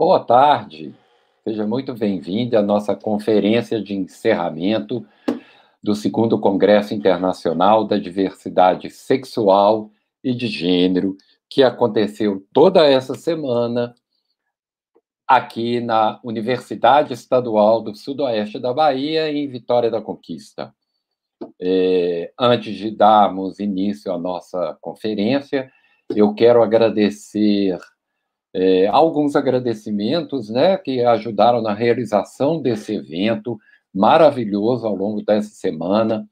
Boa tarde, seja muito bem-vindo à nossa conferência de encerramento do segundo Congresso Internacional da Diversidade Sexual e de Gênero, que aconteceu toda essa semana aqui na Universidade Estadual do Sudoeste da Bahia, em Vitória da Conquista. Antes de darmos início à nossa conferência, eu quero agradecer alguns agradecimentos, né, que ajudaram na realização desse evento maravilhoso ao longo dessa semana.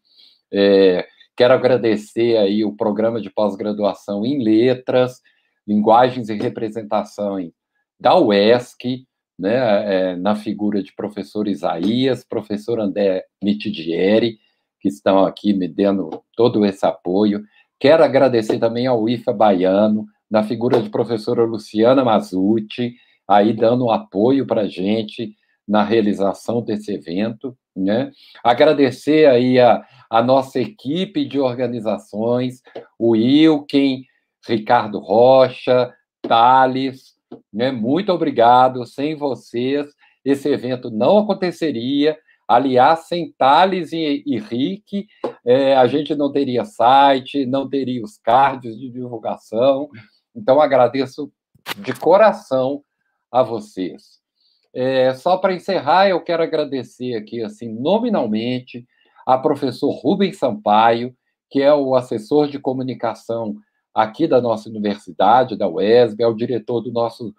Quero agradecer aí o programa de pós-graduação em Letras, Linguagens e Representações da UESC, né, na figura de professor Isaías, professor André Mitidieri, que estão aqui me dando todo esse apoio. Quero agradecer também ao IFA Baiano, na figura de professora Luciana Mazzucci, aí dando um apoio para a gente na realização desse evento, né? Agradecer aí a nossa equipe de organizações, o Wilken, Ricardo Rocha, Thales, né? Muito obrigado, sem vocês esse evento não aconteceria. Aliás, sem Thales e Rick, a gente não teria site, não teria os cards de divulgação. Então, agradeço de coração a vocês. Só para encerrar, eu quero agradecer aqui, assim, nominalmente, a professor Rubens Sampaio, que é o assessor de comunicação aqui da nossa universidade, da UESB, é o diretor do nosso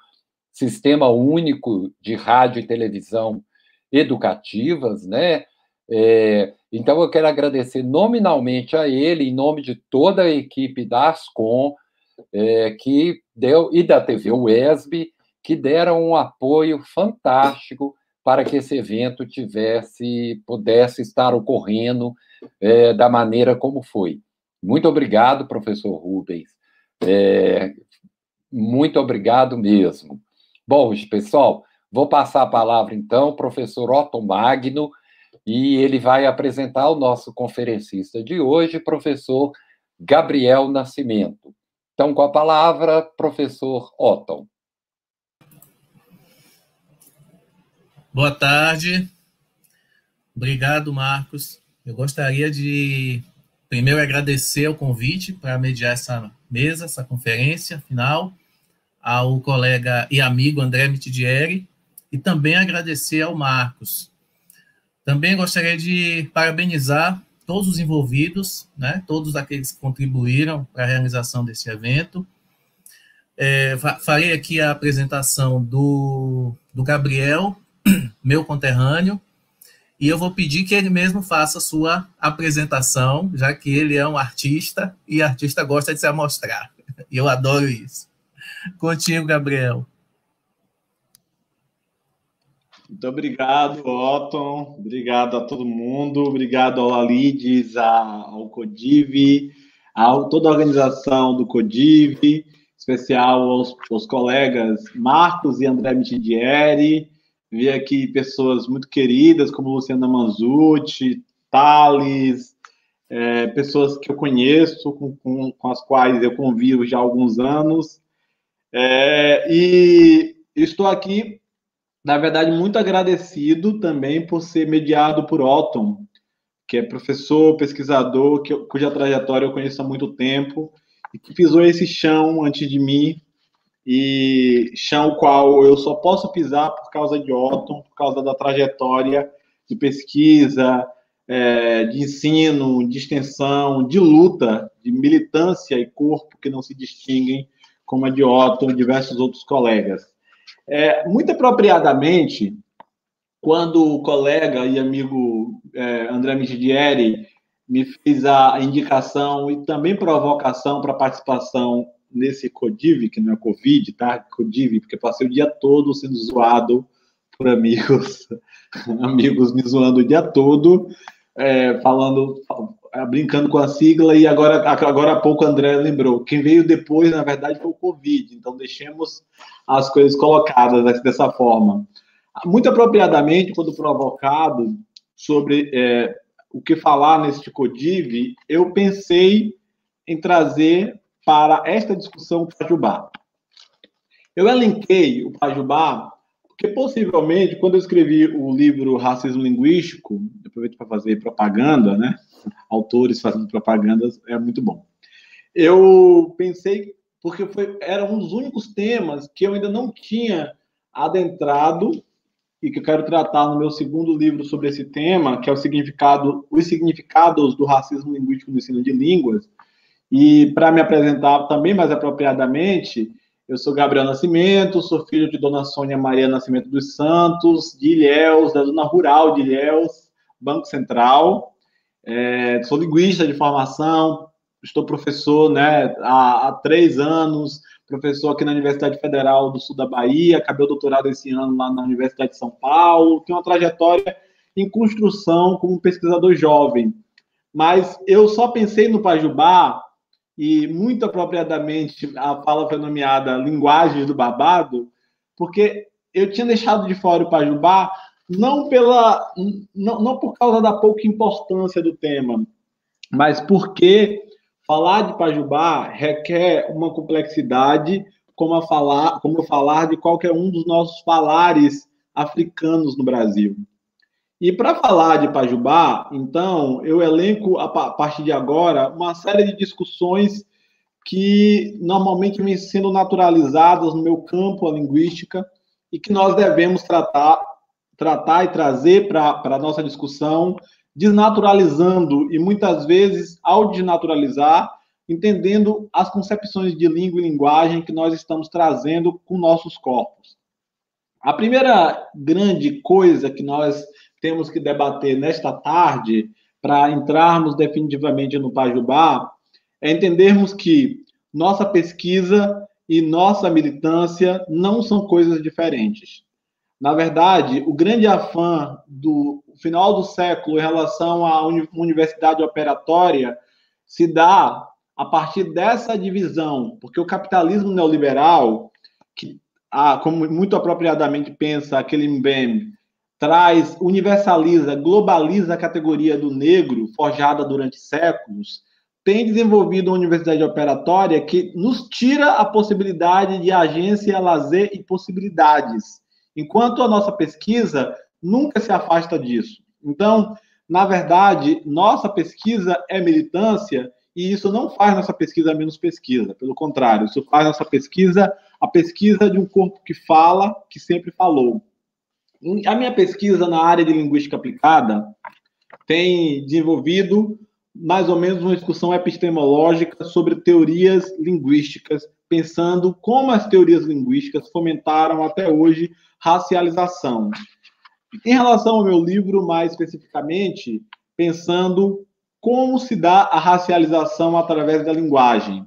Sistema Único de Rádio e Televisão Educativas, né? Então, eu quero agradecer nominalmente a ele, em nome de toda a equipe da Ascom, que deu, e da TV UESB, que deram um apoio fantástico para que esse evento pudesse estar ocorrendo da maneira como foi. Muito obrigado, professor Rubens. Muito obrigado mesmo. Bom, pessoal, vou passar a palavra, então, ao professor Otton Magno, e ele vai apresentar o nosso conferencista de hoje, professor Gabriel Nascimento. Então, com a palavra, professor Otton. Boa tarde. Obrigado, Marcos. Eu gostaria de, primeiro, agradecer o convite para mediar essa mesa, essa conferência final, ao colega e amigo André Mitidieri, e também agradecer ao Marcos. Também gostaria de parabenizar todos os envolvidos, né, todos aqueles que contribuíram para a realização desse evento. Farei aqui a apresentação do Gabriel, meu conterrâneo, e eu vou pedir que ele mesmo faça a sua apresentação, já que ele é um artista, e artista gosta de se amostrar. E eu adoro isso. Contigo, Gabriel. Muito obrigado, Otton. Obrigado a todo mundo. Obrigado ao Alides, ao Codiv, a toda a organização do Codiv, especial aos colegas Marcos e André Mitidieri. Vi aqui pessoas muito queridas, como Luciana Manzucci, Thales, pessoas que eu conheço, com as quais eu convivo já há alguns anos. E estou aqui, na verdade, muito agradecido também por ser mediado por Otton, que é professor, pesquisador, cuja trajetória eu conheço há muito tempo, e que pisou esse chão antes de mim, e chão qual eu só posso pisar por causa de Otton, por causa da trajetória de pesquisa, de ensino, de extensão, de luta, de militância e corpo que não se distinguem como a de Otton e diversos outros colegas. Muito apropriadamente, quando o colega e amigo André Mitidieri me fez a indicação e também provocação para participação nesse Codiv, que não é Covid, tá? Codiv, porque passei o dia todo sendo zoado por amigos me zoando o dia todo, brincando com a sigla, e agora há pouco o André lembrou. Quem veio depois, na verdade, foi o Covid, então deixemos as coisas colocadas dessa forma. Muito apropriadamente, quando provocado sobre o que falar neste Codiv, eu pensei em trazer para esta discussão o Pajubá. Eu elenquei o Pajubá Porque, possivelmente, quando eu escrevi o livro Racismo Linguístico, aproveito para fazer propaganda, né? Autores fazendo propagandas, é muito bom. Eu pensei, porque era um dos únicos temas que eu ainda não tinha adentrado e que eu quero tratar no meu segundo livro sobre esse tema, que é os significados do racismo linguístico no ensino de línguas. E para me apresentar também mais apropriadamente, eu sou Gabriel Nascimento, sou filho de Dona Sônia Maria Nascimento dos Santos, de Ilhéus, da zona rural de Ilhéus, Banco Central. Sou linguista de formação, estou professor, né, há 3 anos, professor aqui na Universidade Federal do Sul da Bahia, acabei o doutorado esse ano lá na Universidade de São Paulo, tenho uma trajetória em construção como pesquisador jovem. Mas eu só pensei no Pajubá, e muito apropriadamente a fala foi nomeada Linguagens do Babado, porque eu tinha deixado de fora o Pajubá não por causa da pouca importância do tema, mas porque falar de Pajubá requer uma complexidade como falar de qualquer um dos nossos falares africanos no Brasil. E para falar de Pajubá, então, eu elenco, a partir de agora, uma série de discussões que normalmente vêm sendo naturalizadas no meu campo, a linguística, e que nós devemos tratar e trazer para a nossa discussão, desnaturalizando e, muitas vezes, ao desnaturalizar, entendendo as concepções de língua e linguagem que nós estamos trazendo com nossos corpos. A primeira grande coisa que nós temos que debater nesta tarde, para entrarmos definitivamente no Pajubá, é entendermos que nossa pesquisa e nossa militância não são coisas diferentes. Na verdade, o grande afã do final do século em relação à universidade operatória se dá a partir dessa divisão, porque o capitalismo neoliberal, que, como muito apropriadamente pensa aquele Mbembe, universaliza, globaliza a categoria do negro, forjada durante séculos, tem desenvolvido uma universidade operatória que nos tira a possibilidade de agência, lazer e possibilidades, enquanto a nossa pesquisa nunca se afasta disso. Então, na verdade, nossa pesquisa é militância e isso não faz nossa pesquisa menos pesquisa, pelo contrário, isso faz nossa pesquisa a pesquisa de um corpo que fala, que sempre falou. A minha pesquisa na área de linguística aplicada tem desenvolvido mais ou menos uma discussão epistemológica sobre teorias linguísticas, pensando como as teorias linguísticas fomentaram até hoje racialização. Em relação ao meu livro, mais especificamente, pensando como se dá a racialização através da linguagem.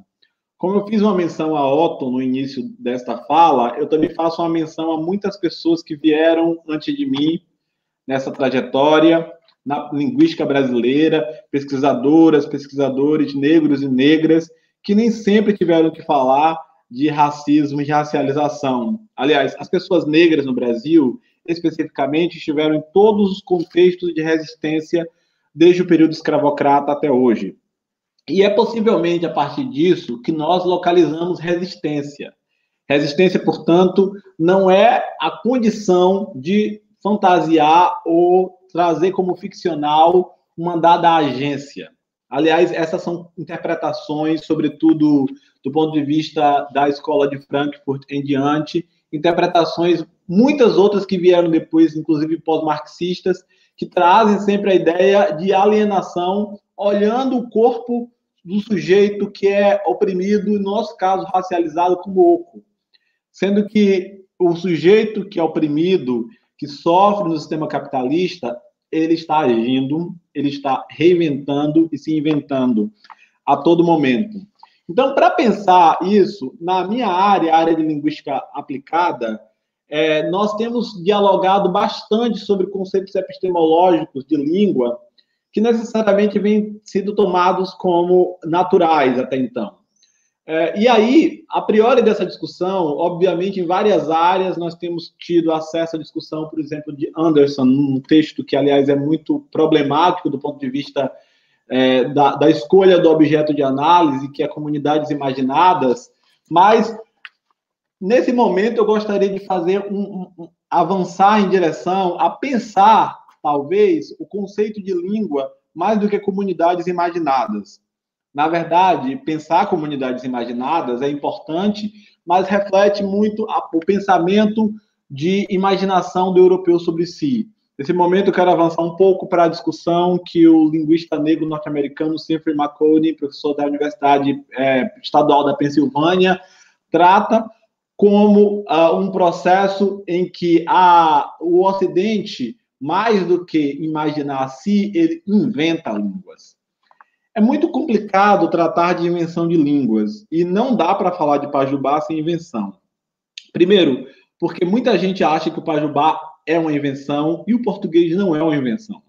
Como eu fiz uma menção a Otton no início desta fala, eu também faço uma menção a muitas pessoas que vieram antes de mim nessa trajetória, na linguística brasileira, pesquisadoras, pesquisadores negros e negras, que nem sempre tiveram que falar de racismo e racialização. Aliás, as pessoas negras no Brasil, especificamente, estiveram em todos os contextos de resistência, desde o período escravocrata até hoje. E é possivelmente a partir disso que nós localizamos resistência. Resistência, portanto, não é a condição de fantasiar ou trazer como ficcional uma dada agência. Aliás, essas são interpretações, sobretudo do ponto de vista da escola de Frankfurt em diante, interpretações, muitas outras que vieram depois, inclusive pós-marxistas, que trazem sempre a ideia de alienação, olhando o corpo do sujeito que é oprimido, no nosso caso, racializado como oco. Sendo que o sujeito que é oprimido, que sofre no sistema capitalista, ele está agindo, ele está reinventando e se inventando a todo momento. Então, para pensar isso, na minha área, a área de linguística aplicada, nós temos dialogado bastante sobre conceitos epistemológicos de língua que necessariamente vêm sido tomados como naturais até então. E aí, a priori dessa discussão, obviamente, em várias áreas, nós temos tido acesso à discussão, por exemplo, de Anderson, num texto que, aliás, é muito problemático do ponto de vista da escolha do objeto de análise, que é comunidades imaginadas, mas, nesse momento, eu gostaria de fazer avançar em direção a pensar, talvez, o conceito de língua mais do que comunidades imaginadas. Na verdade, pensar comunidades imaginadas é importante, mas reflete muito o pensamento de imaginação do europeu sobre si. Nesse momento, eu quero avançar um pouco para a discussão que o linguista negro norte-americano Stephen McConey, professor da Universidade Estadual da Pensilvânia, trata como um processo em que o Ocidente, mais do que imaginar a si, ele inventa línguas. É muito complicado tratar de invenção de línguas, e não dá para falar de Pajubá sem invenção. Primeiro, porque muita gente acha que o Pajubá é uma invenção e o português não é uma invenção.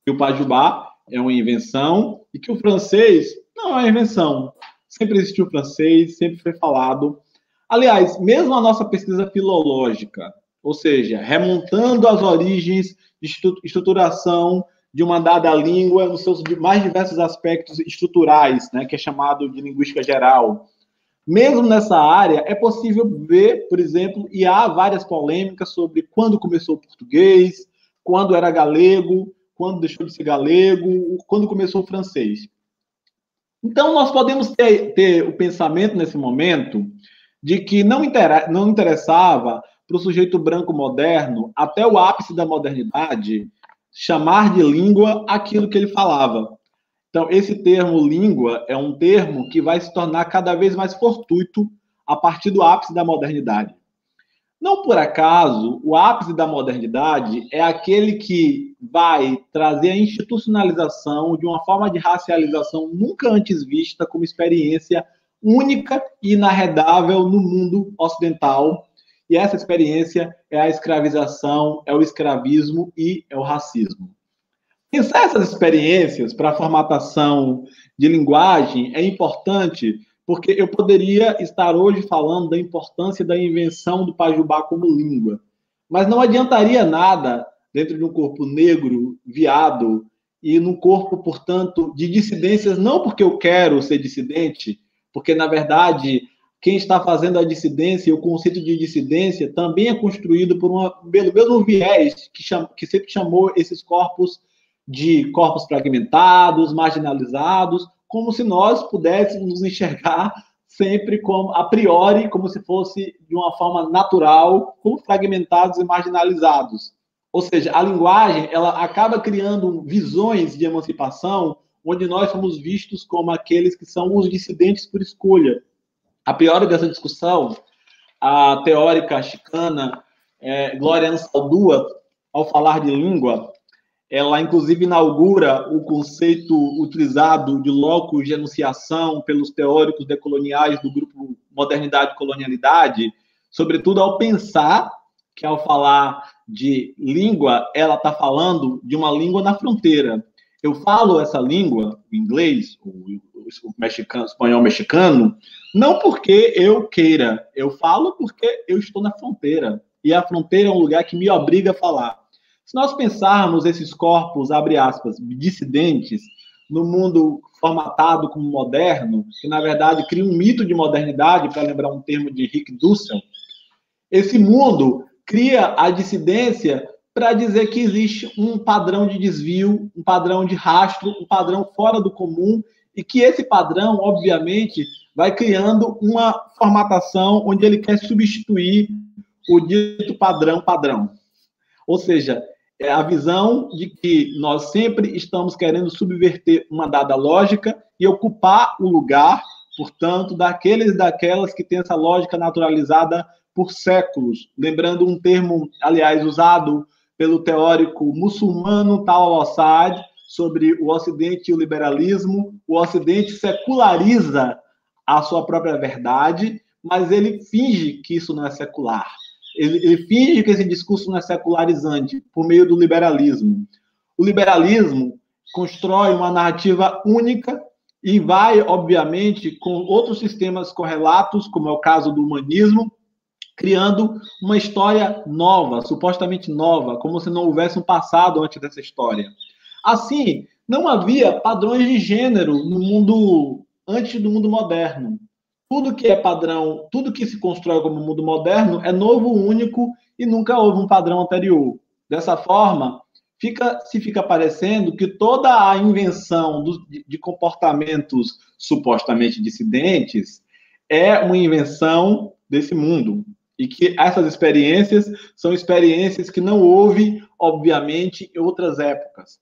Que o Pajubá é uma invenção e que o francês não é uma invenção. Sempre existiu o francês, sempre foi falado. Aliás, mesmo a nossa pesquisa filológica, ou seja, remontando as origens de estruturação de uma dada língua nos seus mais diversos aspectos estruturais, né, que é chamado de linguística geral. Mesmo nessa área, é possível ver, por exemplo, e há várias polêmicas sobre quando começou o português, quando era galego, quando deixou de ser galego, quando começou o francês. Então, nós podemos ter o pensamento, nesse momento, de que não interessava para o sujeito branco moderno, até o ápice da modernidade, chamar de língua aquilo que ele falava. Então, esse termo língua é um termo que vai se tornar cada vez mais fortuito a partir do ápice da modernidade. Não por acaso, o ápice da modernidade é aquele que vai trazer a institucionalização de uma forma de racialização nunca antes vista como experiência única e inarredável no mundo ocidental. E essa experiência é a escravização, é o escravismo e é o racismo. Pensar essas experiências para a formatação de linguagem é importante, porque eu poderia estar hoje falando da importância da invenção do Pajubá como língua, mas não adiantaria nada dentro de um corpo negro, viado, e num corpo, portanto, de dissidências, não porque eu quero ser dissidente, porque, na verdade, quem está fazendo a dissidência e o conceito de dissidência também é construído pelo mesmo viés que sempre chamou esses corpos de corpos fragmentados, marginalizados, como se nós pudéssemos nos enxergar sempre como, a priori, como se fosse de uma forma natural, como fragmentados e marginalizados. Ou seja, a linguagem, ela acaba criando visões de emancipação onde nós somos vistos como aqueles que são os dissidentes por escolha. A priori dessa discussão, a teórica chicana Glória Ansaldúa, ao falar de língua, ela, inclusive, inaugura o conceito utilizado de locus de enunciação pelos teóricos decoloniais do grupo Modernidade e Colonialidade, sobretudo ao pensar que, ao falar de língua, ela está falando de uma língua na fronteira. Eu falo essa língua, o inglês, o mexicano, o espanhol mexicano, não porque eu queira, eu falo porque eu estou na fronteira. E a fronteira é um lugar que me obriga a falar. Se nós pensarmos esses corpos, abre aspas, dissidentes, no mundo formatado como moderno, que na verdade cria um mito de modernidade, para lembrar um termo de Rick Dussel, esse mundo cria a dissidência para dizer que existe um padrão de desvio, um padrão de rastro, um padrão fora do comum, e que esse padrão, obviamente, vai criando uma formatação onde ele quer substituir o dito padrão. Ou seja, é a visão de que nós sempre estamos querendo subverter uma dada lógica e ocupar o lugar, portanto, daqueles e daquelas que têm essa lógica naturalizada por séculos. Lembrando um termo, aliás, usado pelo teórico muçulmano Tal al-Assad sobre o Ocidente e o liberalismo. O Ocidente seculariza a sua própria verdade, mas ele finge que isso não é secular. Ele finge que esse discurso não é secularizante por meio do liberalismo. O liberalismo constrói uma narrativa única e vai, obviamente, com outros sistemas correlatos, como é o caso do humanismo, criando uma história nova, supostamente nova, como se não houvesse um passado antes dessa história. Assim, não havia padrões de gênero no mundo antes do mundo moderno. Tudo que é padrão, tudo que se constrói como mundo moderno é novo, único e nunca houve um padrão anterior. Dessa forma, fica parecendo que toda a invenção de comportamentos supostamente dissidentes é uma invenção desse mundo, e que essas experiências são experiências que não houve, obviamente, em outras épocas.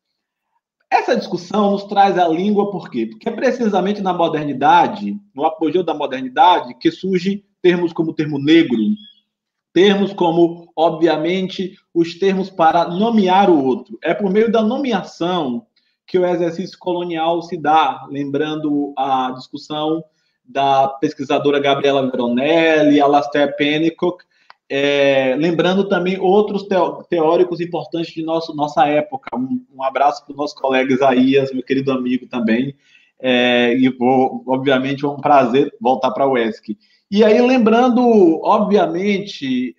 Essa discussão nos traz a língua por quê? Porque é precisamente na modernidade, no apogeu da modernidade, que surgem termos como o termo negro, termos como, obviamente, os termos para nomear o outro. É por meio da nomeação que o exercício colonial se dá, lembrando a discussão da pesquisadora Gabriela Veronelli, Alastair Pennycook, lembrando também outros teóricos importantes de nossa época. Um abraço para o nosso colega Isaías, meu querido amigo também, e obviamente é um prazer voltar para a UESC. E aí, lembrando, obviamente,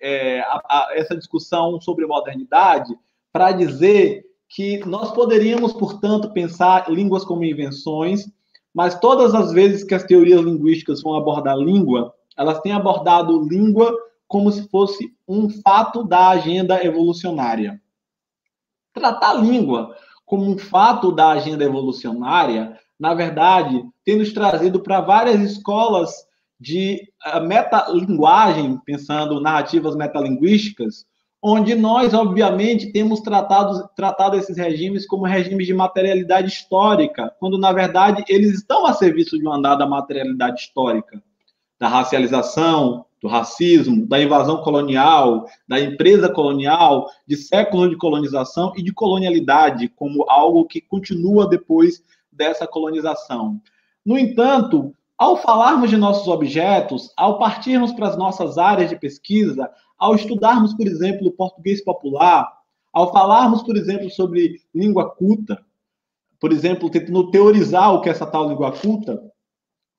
essa discussão sobre modernidade, para dizer que nós poderíamos, portanto, pensar línguas como invenções, mas todas as vezes que as teorias linguísticas vão abordar língua, elas têm abordado língua como se fosse um fato da agenda evolucionária. Tratar a língua como um fato da agenda evolucionária, na verdade, tem nos trazido para várias escolas de metalinguagem, pensando narrativas metalinguísticas, onde nós, obviamente, temos tratado esses regimes como regimes de materialidade histórica, quando, na verdade, eles estão a serviço de uma dada materialidade histórica, da racialização, do racismo, da invasão colonial, da empresa colonial, de séculos de colonização e de colonialidade, como algo que continua depois dessa colonização. No entanto, ao falarmos de nossos objetos, ao partirmos para as nossas áreas de pesquisa, ao estudarmos, por exemplo, o português popular, ao falarmos, por exemplo, sobre língua culta, por exemplo, tentando teorizar o que é essa tal língua culta,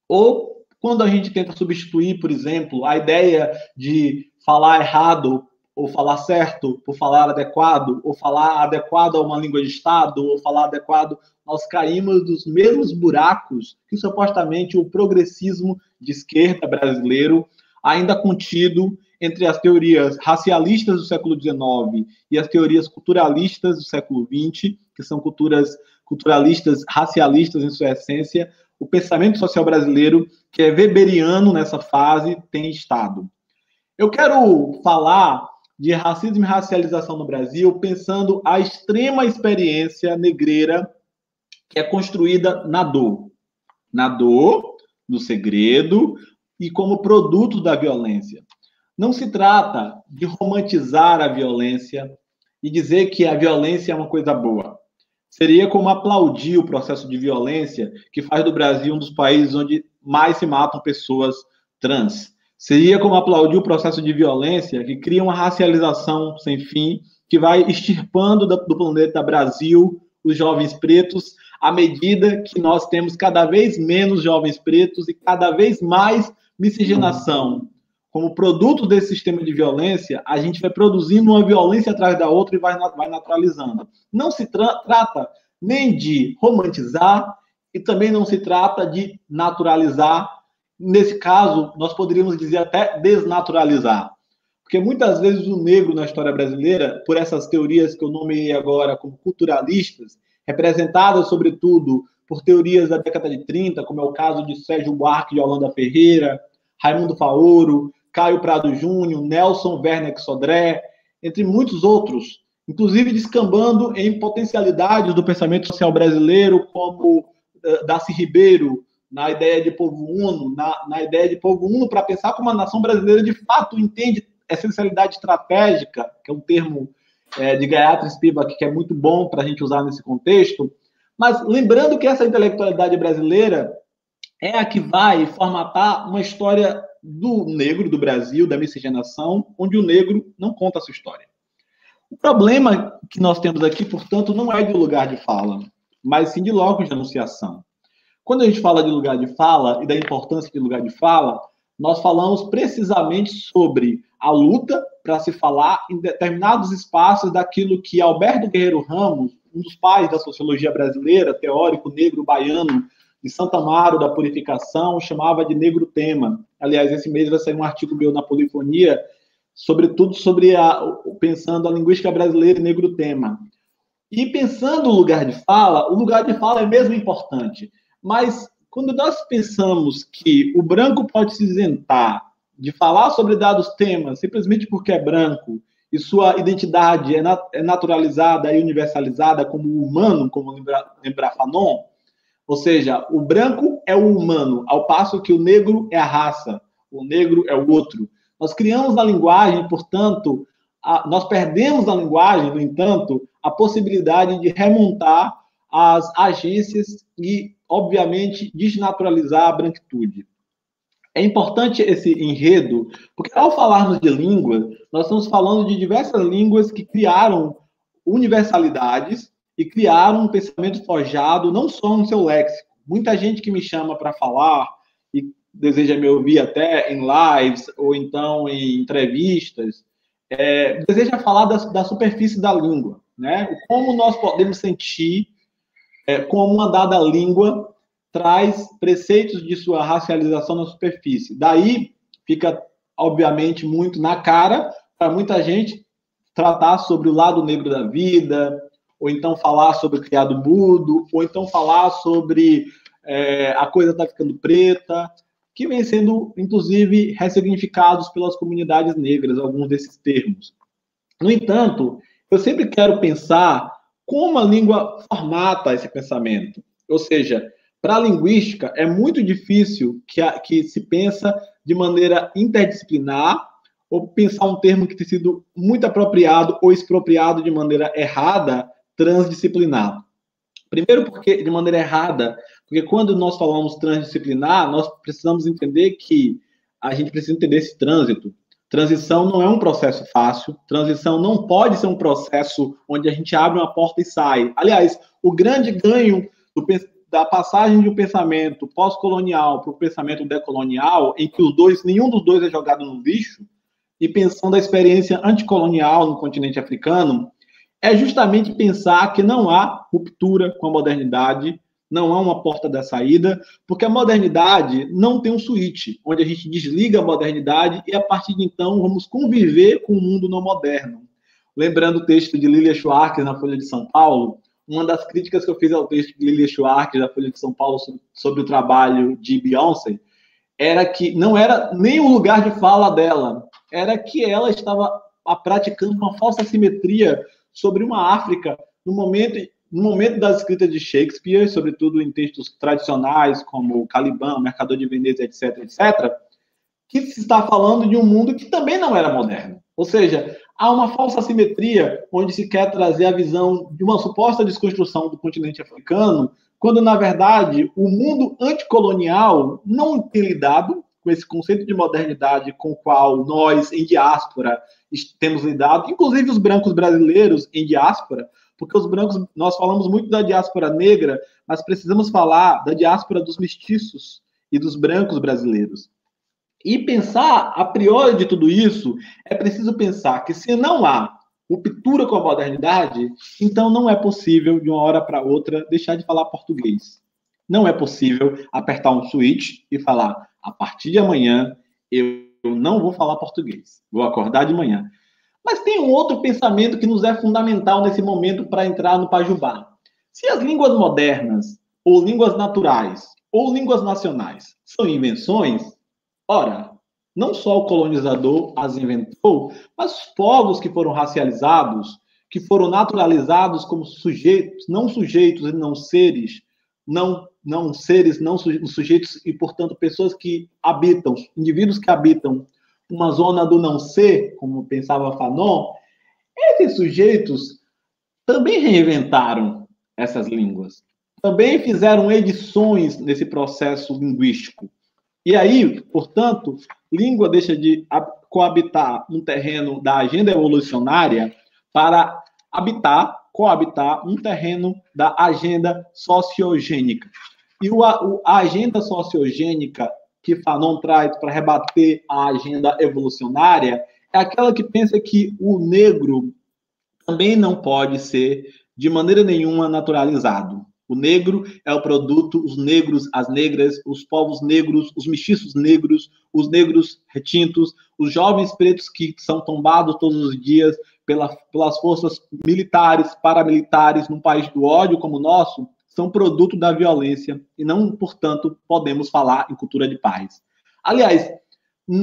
ou quando a gente tenta substituir, por exemplo, a ideia de falar errado ou falar certo por falar adequado, ou falar adequado a uma língua de Estado, ou falar adequado, nós caímos dos mesmos buracos que supostamente o progressismo de esquerda brasileiro, ainda contido entre as teorias racialistas do século XIX e as teorias culturalistas do século XX, que são culturalistas racialistas em sua essência, o pensamento social brasileiro, que é weberiano nessa fase, tem estado. Eu quero falar de racismo e racialização no Brasil, pensando a extrema experiência negreira que é construída na dor, no segredo e como produto da violência. Não se trata de romantizar a violência e dizer que a violência é uma coisa boa. Seria como aplaudir o processo de violência que faz do Brasil um dos países onde mais se matam pessoas trans. Seria como aplaudir o processo de violência que cria uma racialização sem fim, que vai extirpando do planeta Brasil os jovens pretos, à medida que nós temos cada vez menos jovens pretos e cada vez mais miscigenação. Como produto desse sistema de violência, a gente vai produzindo uma violência atrás da outra e vai naturalizando. Não se trata nem de romantizar e também não se trata de naturalizar. Nesse caso, nós poderíamos dizer até desnaturalizar. Porque muitas vezes o negro na história brasileira, por essas teorias que eu nomeei agora como culturalistas, representadas, sobretudo, por teorias da década de 30, como é o caso de Sérgio Buarque de Holanda Ferreira, Raimundo Faoro, Caio Prado Júnior, Nelson Werneck Sodré, entre muitos outros, inclusive descambando em potencialidades do pensamento social brasileiro, como Darcy Ribeiro, na ideia de povo uno, na ideia de povo uno para pensar como a nação brasileira de fato entende essencialidade estratégica, que é um termo de Gayatri Spivak, que é muito bom para a gente usar nesse contexto, mas lembrando que essa intelectualidade brasileira é a que vai formatar uma história do negro do Brasil, da miscigenação, onde o negro não conta a sua história. O problema que nós temos aqui, portanto, não é de lugar de fala, mas sim de locus de anunciação. Quando a gente fala de lugar de fala e da importância de lugar de fala, nós falamos precisamente sobre a luta para se falar em determinados espaços daquilo que Alberto Guerreiro Ramos, um dos pais da sociologia brasileira, teórico negro baiano, de Santa Amaro da Purificação, chamava de negro tema. Aliás, esse mês vai sair um artigo meu na Polifonia sobretudo pensando a linguística brasileira e negro-tema. E pensando o lugar de fala é mesmo importante. Mas quando nós pensamos que o branco pode se isentar de falar sobre dados temas simplesmente porque é branco e sua identidade é naturalizada e universalizada como humano, como lembra Fanon, ou seja, o branco é o humano, ao passo que o negro é a raça, o negro é o outro. Nós criamos na linguagem, portanto, nós perdemos na linguagem, no entanto, a possibilidade de remontar as agências e, obviamente, desnaturalizar a branquitude. É importante esse enredo, porque ao falarmos de língua, nós estamos falando de diversas línguas que criaram universalidades e criaram um pensamento forjado, não só no seu léxico. Muita gente que me chama para falar e deseja me ouvir até em lives ou então em entrevistas, deseja falar da superfície da língua, né? Como nós podemos sentir como uma dada língua traz preceitos de sua racialização na superfície. Daí fica, obviamente, muito na cara para muita gente tratar sobre o lado negro da vida, ou então falar sobre o criado mudo, ou então falar sobre a coisa está ficando preta, que vem sendo, inclusive, ressignificados pelas comunidades negras, alguns desses termos. No entanto, eu sempre quero pensar como a língua formata esse pensamento. Ou seja, para a linguística, é muito difícil que se pensa de maneira interdisciplinar ou pensar um termo que tem sido muito apropriado ou expropriado de maneira errada, transdisciplinar. Primeiro, porque de maneira errada, porque quando nós falamos transdisciplinar, nós precisamos entender que a gente precisa entender esse trânsito. Transição não é um processo fácil, transição não pode ser um processo onde a gente abre uma porta e sai. Aliás, o grande ganho da passagem de um pensamento pós-colonial para o pensamento decolonial, em que nenhum dos dois é jogado no lixo, e pensando a experiência anticolonial no continente africano, é justamente pensar que não há ruptura com a modernidade, não há uma porta da saída, porque a modernidade não tem um switch, onde a gente desliga a modernidade e, a partir de então, vamos conviver com o mundo não moderno. Lembrando o texto de Lilia Schwartz na Folha de São Paulo, uma das críticas que eu fiz ao texto de Lilia Schwartz na Folha de São Paulo sobre o trabalho de Beyoncé, era que não era nem o lugar de fala dela, era que ela estava praticando uma falsa simetria sobre uma África no momento das escritas de Shakespeare, sobretudo em textos tradicionais como Caliban, Mercador de Veneza, etc., que se está falando de um mundo que também não era moderno. Ou seja, há uma falsa simetria onde se quer trazer a visão de uma suposta desconstrução do continente africano, quando, na verdade, o mundo anticolonial não tem lidado com esse conceito de modernidade com o qual nós, em diáspora, temos lidado, inclusive os brancos brasileiros em diáspora, porque os brancos, nós falamos muito da diáspora negra, mas precisamos falar da diáspora dos mestiços e dos brancos brasileiros. E pensar, a priori de tudo isso, é preciso pensar que se não há ruptura com a modernidade, então não é possível, de uma hora para outra, deixar de falar português. Não é possível apertar um switch e falar, a partir de amanhã, eu não vou falar português. Vou acordar de manhã. Mas tem um outro pensamento que nos é fundamental nesse momento para entrar no Pajubá. Se as línguas modernas, ou línguas naturais, ou línguas nacionais são invenções, ora, não só o colonizador as inventou, mas os povos que foram racializados, que foram naturalizados como sujeitos e não seres, não seres, não sujeitos e, portanto, pessoas que habitam, indivíduos que habitam uma zona do não ser, como pensava Fanon, esses sujeitos também reinventaram essas línguas, também fizeram edições nesse processo linguístico. E aí, portanto, língua deixa de coabitar um terreno da agenda evolucionária para coabitar um terreno da agenda sociogênica. E a agenda sociogênica que Fanon traz para rebater a agenda evolucionária é aquela que pensa que o negro também não pode ser, de maneira nenhuma, naturalizado. O negro é o produto, os negros, as negras, os povos negros, os mestiços negros, os negros retintos, os jovens pretos que são tombados todos os dias pelas forças militares, paramilitares, num país do ódio como o nosso, são produto da violência e não, portanto, podemos falar em cultura de paz. Aliás,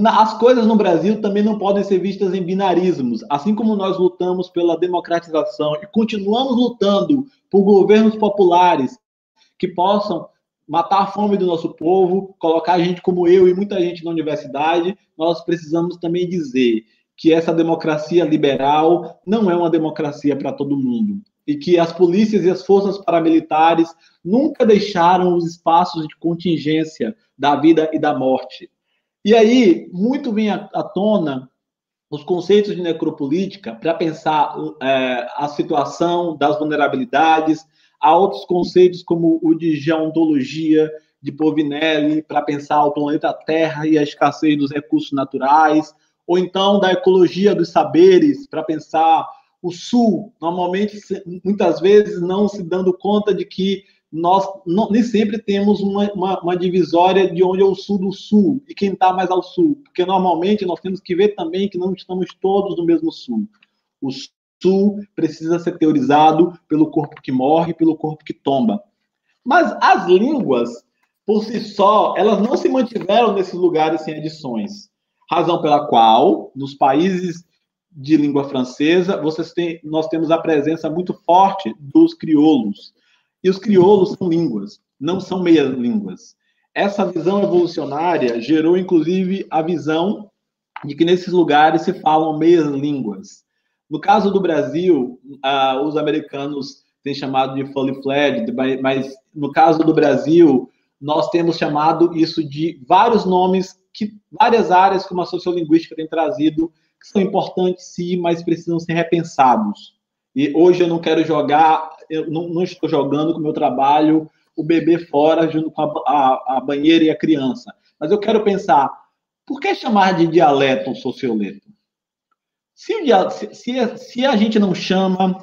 as coisas no Brasil também não podem ser vistas em binarismos. Assim como nós lutamos pela democratização e continuamos lutando por governos populares que possam matar a fome do nosso povo, colocar gente como eu e muita gente na universidade, nós precisamos também dizer que essa democracia liberal não é uma democracia para todo mundo. E que as polícias e as forças paramilitares nunca deixaram os espaços de contingência da vida e da morte. E aí, muito vem à tona os conceitos de necropolítica para pensar a situação das vulnerabilidades. Há outros conceitos, como o de geontologia, de Povinelli, para pensar o planeta Terra e a escassez dos recursos naturais, ou então da ecologia dos saberes, para pensar o Sul, normalmente, muitas vezes, não se dando conta de que nós nem sempre temos uma divisória de onde é o sul do sul e quem está mais ao sul, porque normalmente nós temos que ver também que não estamos todos no mesmo sul. O sul precisa ser teorizado pelo corpo que morre, pelo corpo que tomba. Mas as línguas, por si só, elas não se mantiveram nesses lugares sem adições. Razão pela qual, nos países de língua francesa, nós temos a presença muito forte dos crioulos. E os crioulos são línguas, não são meias línguas. Essa visão evolucionária gerou, inclusive, a visão de que nesses lugares se falam meias línguas. No caso do Brasil, os americanos têm chamado de fully-fledged, mas no caso do Brasil, nós temos chamado isso de vários nomes que várias áreas como a sociolinguística tem trazido, que são importantes sim, mas precisam ser repensados. E hoje eu não quero jogar, eu não estou jogando com o meu trabalho o bebê fora junto com a banheira e a criança. Mas eu quero pensar, por que chamar de dialeto ou socioleto? Se a gente não chama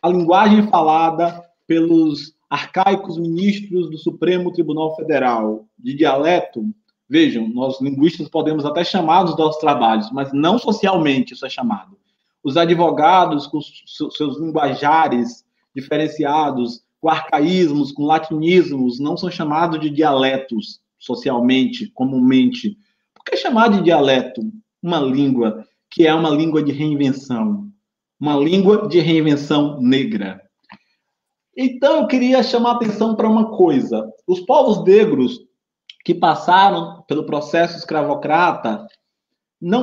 a linguagem falada pelos arcaicos ministros do Supremo Tribunal Federal de dialeto, vejam, nós linguistas podemos até chamar dos nossos trabalhos, mas não socialmente isso é chamado. Os advogados, com seus linguajares diferenciados, com arcaísmos, com latinismos, não são chamados de dialetos socialmente, comumente. Por que chamar de dialeto uma língua que é uma língua de reinvenção? Uma língua de reinvenção negra. Então, eu queria chamar a atenção para uma coisa. Os povos negros que passaram pelo processo escravocrata,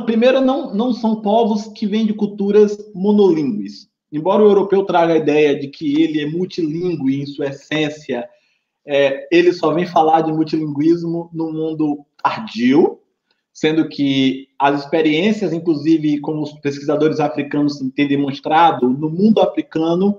primeiro, não são povos que vêm de culturas monolíngues. Embora o europeu traga a ideia de que ele é multilingüe em sua essência, ele só vem falar de multilinguismo no mundo tardio, sendo que as experiências, inclusive, como os pesquisadores africanos têm demonstrado, no mundo africano,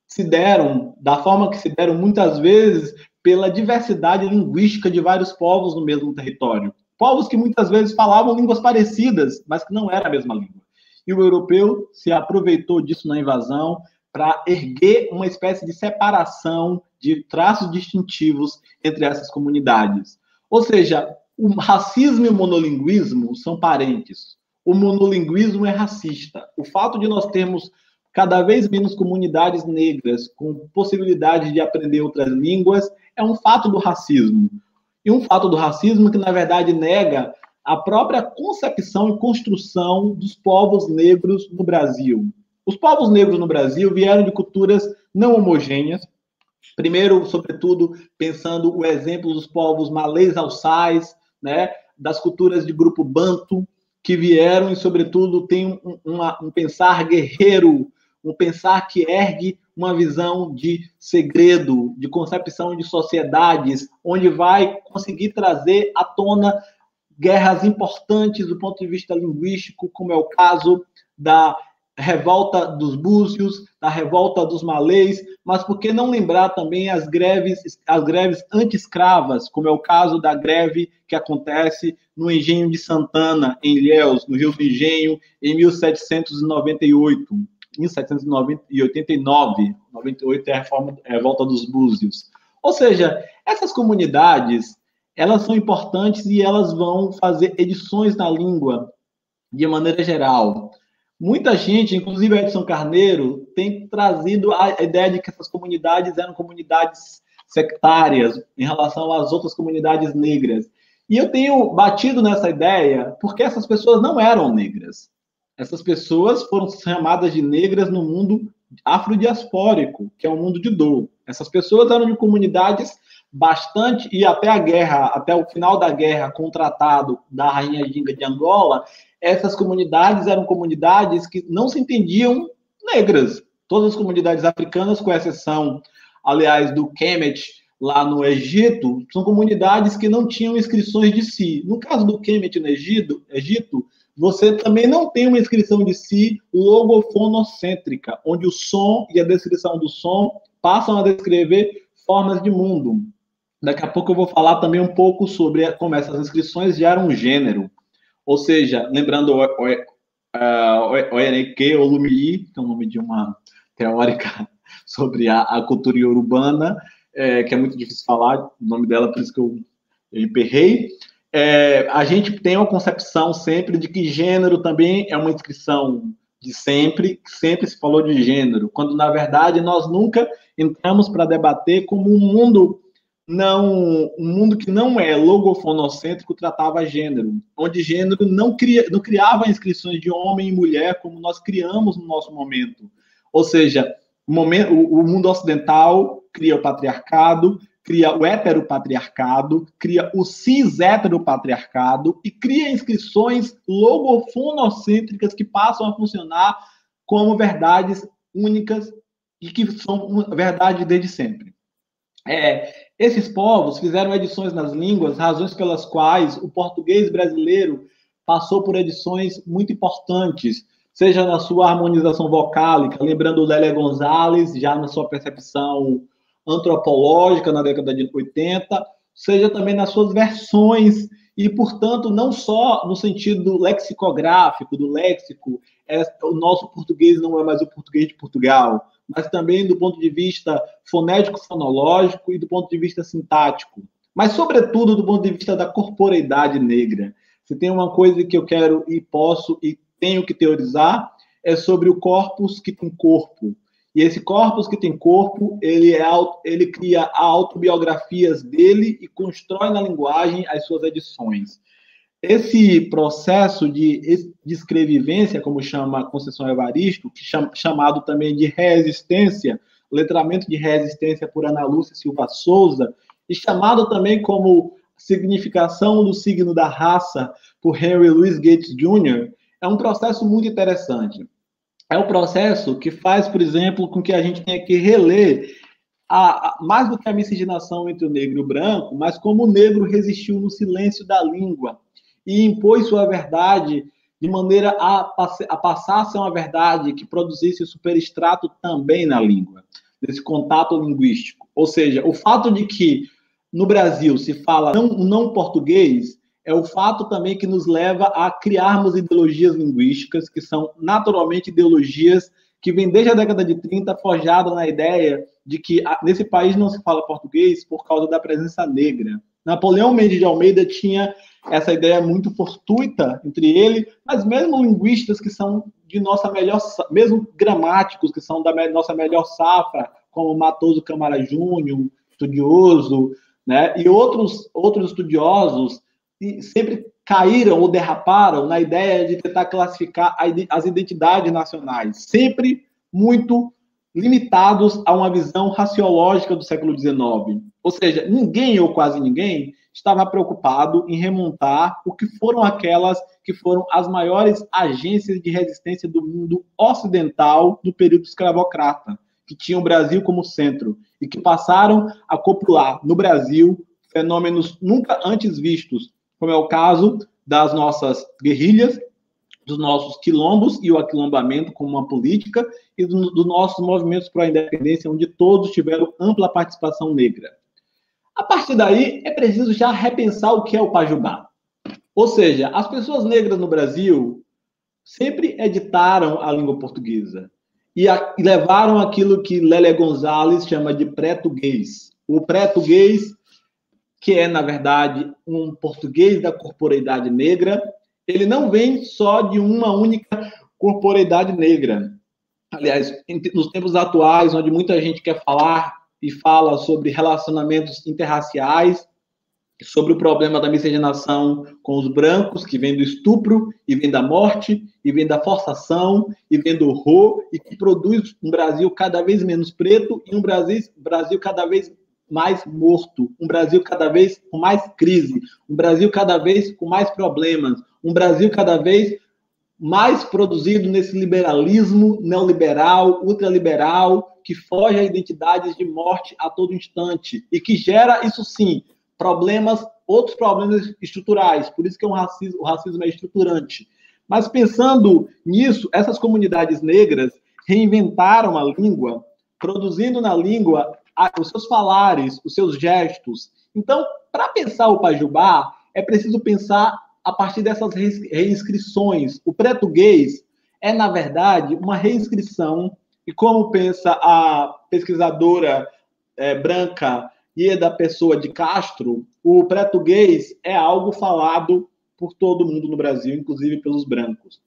se deram, da forma que se deram muitas vezes, pela diversidade linguística de vários povos no mesmo território. Povos que muitas vezes falavam línguas parecidas, mas que não era a mesma língua. E o europeu se aproveitou disso na invasão para erguer uma espécie de separação de traços distintivos entre essas comunidades. Ou seja, o racismo e o monolinguismo são parentes. O monolinguismo é racista. O fato de nós termos cada vez menos comunidades negras com possibilidade de aprender outras línguas é um fato do racismo. E um fato do racismo que, na verdade, nega a própria concepção e construção dos povos negros no Brasil. Os povos negros no Brasil vieram de culturas não homogêneas. Primeiro, sobretudo, pensando o exemplo dos povos malês alçais, né, das culturas de grupo banto, que vieram e, sobretudo, têm um pensar guerreiro, um pensar que ergue uma visão de segredo, de concepção de sociedades, onde vai conseguir trazer à tona guerras importantes do ponto de vista linguístico, como é o caso da revolta dos búzios, da revolta dos malês, mas por que não lembrar também as greves anti-escravas, como é o caso da greve que acontece no Engenho de Santana, em Ilhéus, no Rio do Engenho, em 1798. 1789, 98 é a revolta dos búzios. Ou seja, essas comunidades, elas são importantes e elas vão fazer edições na língua de maneira geral. Muita gente, inclusive a Edson Carneiro, tem trazido a ideia de que essas comunidades eram comunidades sectárias em relação às outras comunidades negras. E eu tenho batido nessa ideia porque essas pessoas não eram negras. Essas pessoas foram chamadas de negras no mundo afrodiaspórico, que é um mundo de dor. Essas pessoas eram de comunidades bastante, e até a guerra, até o final da guerra, com o tratado da Rainha Ginga de Angola, essas comunidades eram comunidades que não se entendiam negras. Todas as comunidades africanas, com exceção, aliás, do Kemet, lá no Egito, são comunidades que não tinham inscrições de si. No caso do Kemet no Egito, você também não tem uma inscrição de si logofonocêntrica, onde o som e a descrição do som passam a descrever formas de mundo. Daqui a pouco eu vou falar também um pouco sobre como essas inscrições geram um gênero. Ou seja, lembrando Oyeneke Olumii, que é o nome de uma teórica sobre a cultura iorubana, que é muito difícil falar o nome dela, por isso que eu emperrei. A gente tem uma concepção sempre de que gênero também é uma inscrição de sempre se falou de gênero, quando, na verdade, nós nunca entramos para debater como um mundo que não é logofonocêntrico tratava gênero, onde gênero não criava inscrições de homem e mulher como nós criamos no nosso momento. Ou seja, o mundo ocidental cria o patriarcado, cria o heteropatriarcado, cria o cis-heteropatriarcado e cria inscrições logofonocêntricas que passam a funcionar como verdades únicas e que são verdade desde sempre. Esses povos fizeram edições nas línguas, razões pelas quais o português brasileiro passou por edições muito importantes, seja na sua harmonização vocálica, lembrando o Lélia Gonzalez, já na sua percepção antropológica na década de 80, seja também nas suas versões, e, portanto, não só no sentido lexicográfico, do léxico, o nosso português não é mais o português de Portugal, mas também do ponto de vista fonético-fonológico e do ponto de vista sintático, mas, sobretudo, do ponto de vista da corporeidade negra. Se tem uma coisa que eu quero e posso e tenho que teorizar, é sobre o corpus que tem corpo. E esse corpus que tem corpo, ele cria autobiografias dele e constrói na linguagem as suas edições. Esse processo de escrevivência, como chama Conceição Evaristo, chamado também de reexistência, letramento de reexistência por Ana Lúcia Silva Souza, e chamado também como significação do signo da raça por Henry Louis Gates Jr., é um processo muito interessante. É o processo que faz, por exemplo, com que a gente tenha que reler mais do que a miscigenação entre o negro e o branco, mas como o negro resistiu no silêncio da língua e impôs sua verdade de maneira a passar a ser uma verdade que produzisse o superextrato também na língua, desse contato linguístico. Ou seja, o fato de que no Brasil se fala não português é o fato também que nos leva a criarmos ideologias linguísticas, que são naturalmente ideologias que vêm desde a década de 30 forjadas na ideia de que nesse país não se fala português por causa da presença negra. Napoleão Mendes de Almeida tinha essa ideia muito fortuita entre ele, mas mesmo linguistas que são de nossa melhor, mesmo gramáticos que são da nossa melhor safra, como Matoso Câmara Júnior, estudioso, né, e outros estudiosos, e sempre caíram ou derraparam na ideia de tentar classificar as identidades nacionais, sempre muito limitados a uma visão raciológica do século XIX. Ou seja, ninguém ou quase ninguém estava preocupado em remontar o que foram aquelas que foram as maiores agências de resistência do mundo ocidental no período escravocrata, que tinham o Brasil como centro e que passaram a copular no Brasil fenômenos nunca antes vistos, como é o caso das nossas guerrilhas, dos nossos quilombos e o aquilombamento como uma política e dos nossos movimentos para a independência, onde todos tiveram ampla participação negra. A partir daí, é preciso já repensar o que é o Pajubá. Ou seja, as pessoas negras no Brasil sempre editaram a língua portuguesa e levaram aquilo que Lélia Gonzalez chama de pretuguês. O pretuguês que é, na verdade, um português da corporeidade negra, ele não vem só de uma única corporeidade negra. Aliás, nos tempos atuais, onde muita gente quer falar e fala sobre relacionamentos interraciais, sobre o problema da miscigenação com os brancos, que vem do estupro, e vem da morte, e vem da forçação, e vem do horror, e que produz um Brasil cada vez menos preto e um Brasil cada vez mais morto, um Brasil cada vez com mais crise, um Brasil cada vez com mais problemas, um Brasil cada vez mais produzido nesse liberalismo neoliberal, ultraliberal, que foge a identidades de morte a todo instante e que gera, isso sim, outros problemas estruturais. Por isso que o racismo é estruturante. Mas pensando nisso, essas comunidades negras reinventaram a língua, produzindo na língua os seus falares, os seus gestos. Então, para pensar o Pajubá, é preciso pensar a partir dessas reinscrições. O português é, na verdade, uma reinscrição, e como pensa a pesquisadora branca Ieda Pessoa de Castro, o português é algo falado por todo mundo no Brasil, inclusive pelos brancos.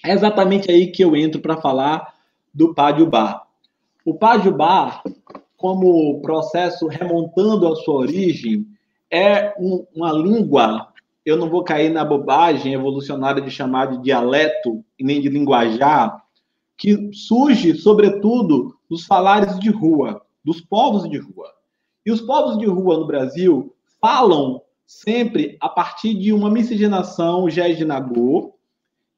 É exatamente aí que eu entro para falar do Pajubá. O Pajubá, como processo remontando a sua origem, é uma língua, eu não vou cair na bobagem evolucionária de chamar de dialeto e nem de linguajar, que surge, sobretudo, dos falares de rua, dos povos de rua. E os povos de rua no Brasil falam sempre a partir de uma miscigenação Jeje-Nagô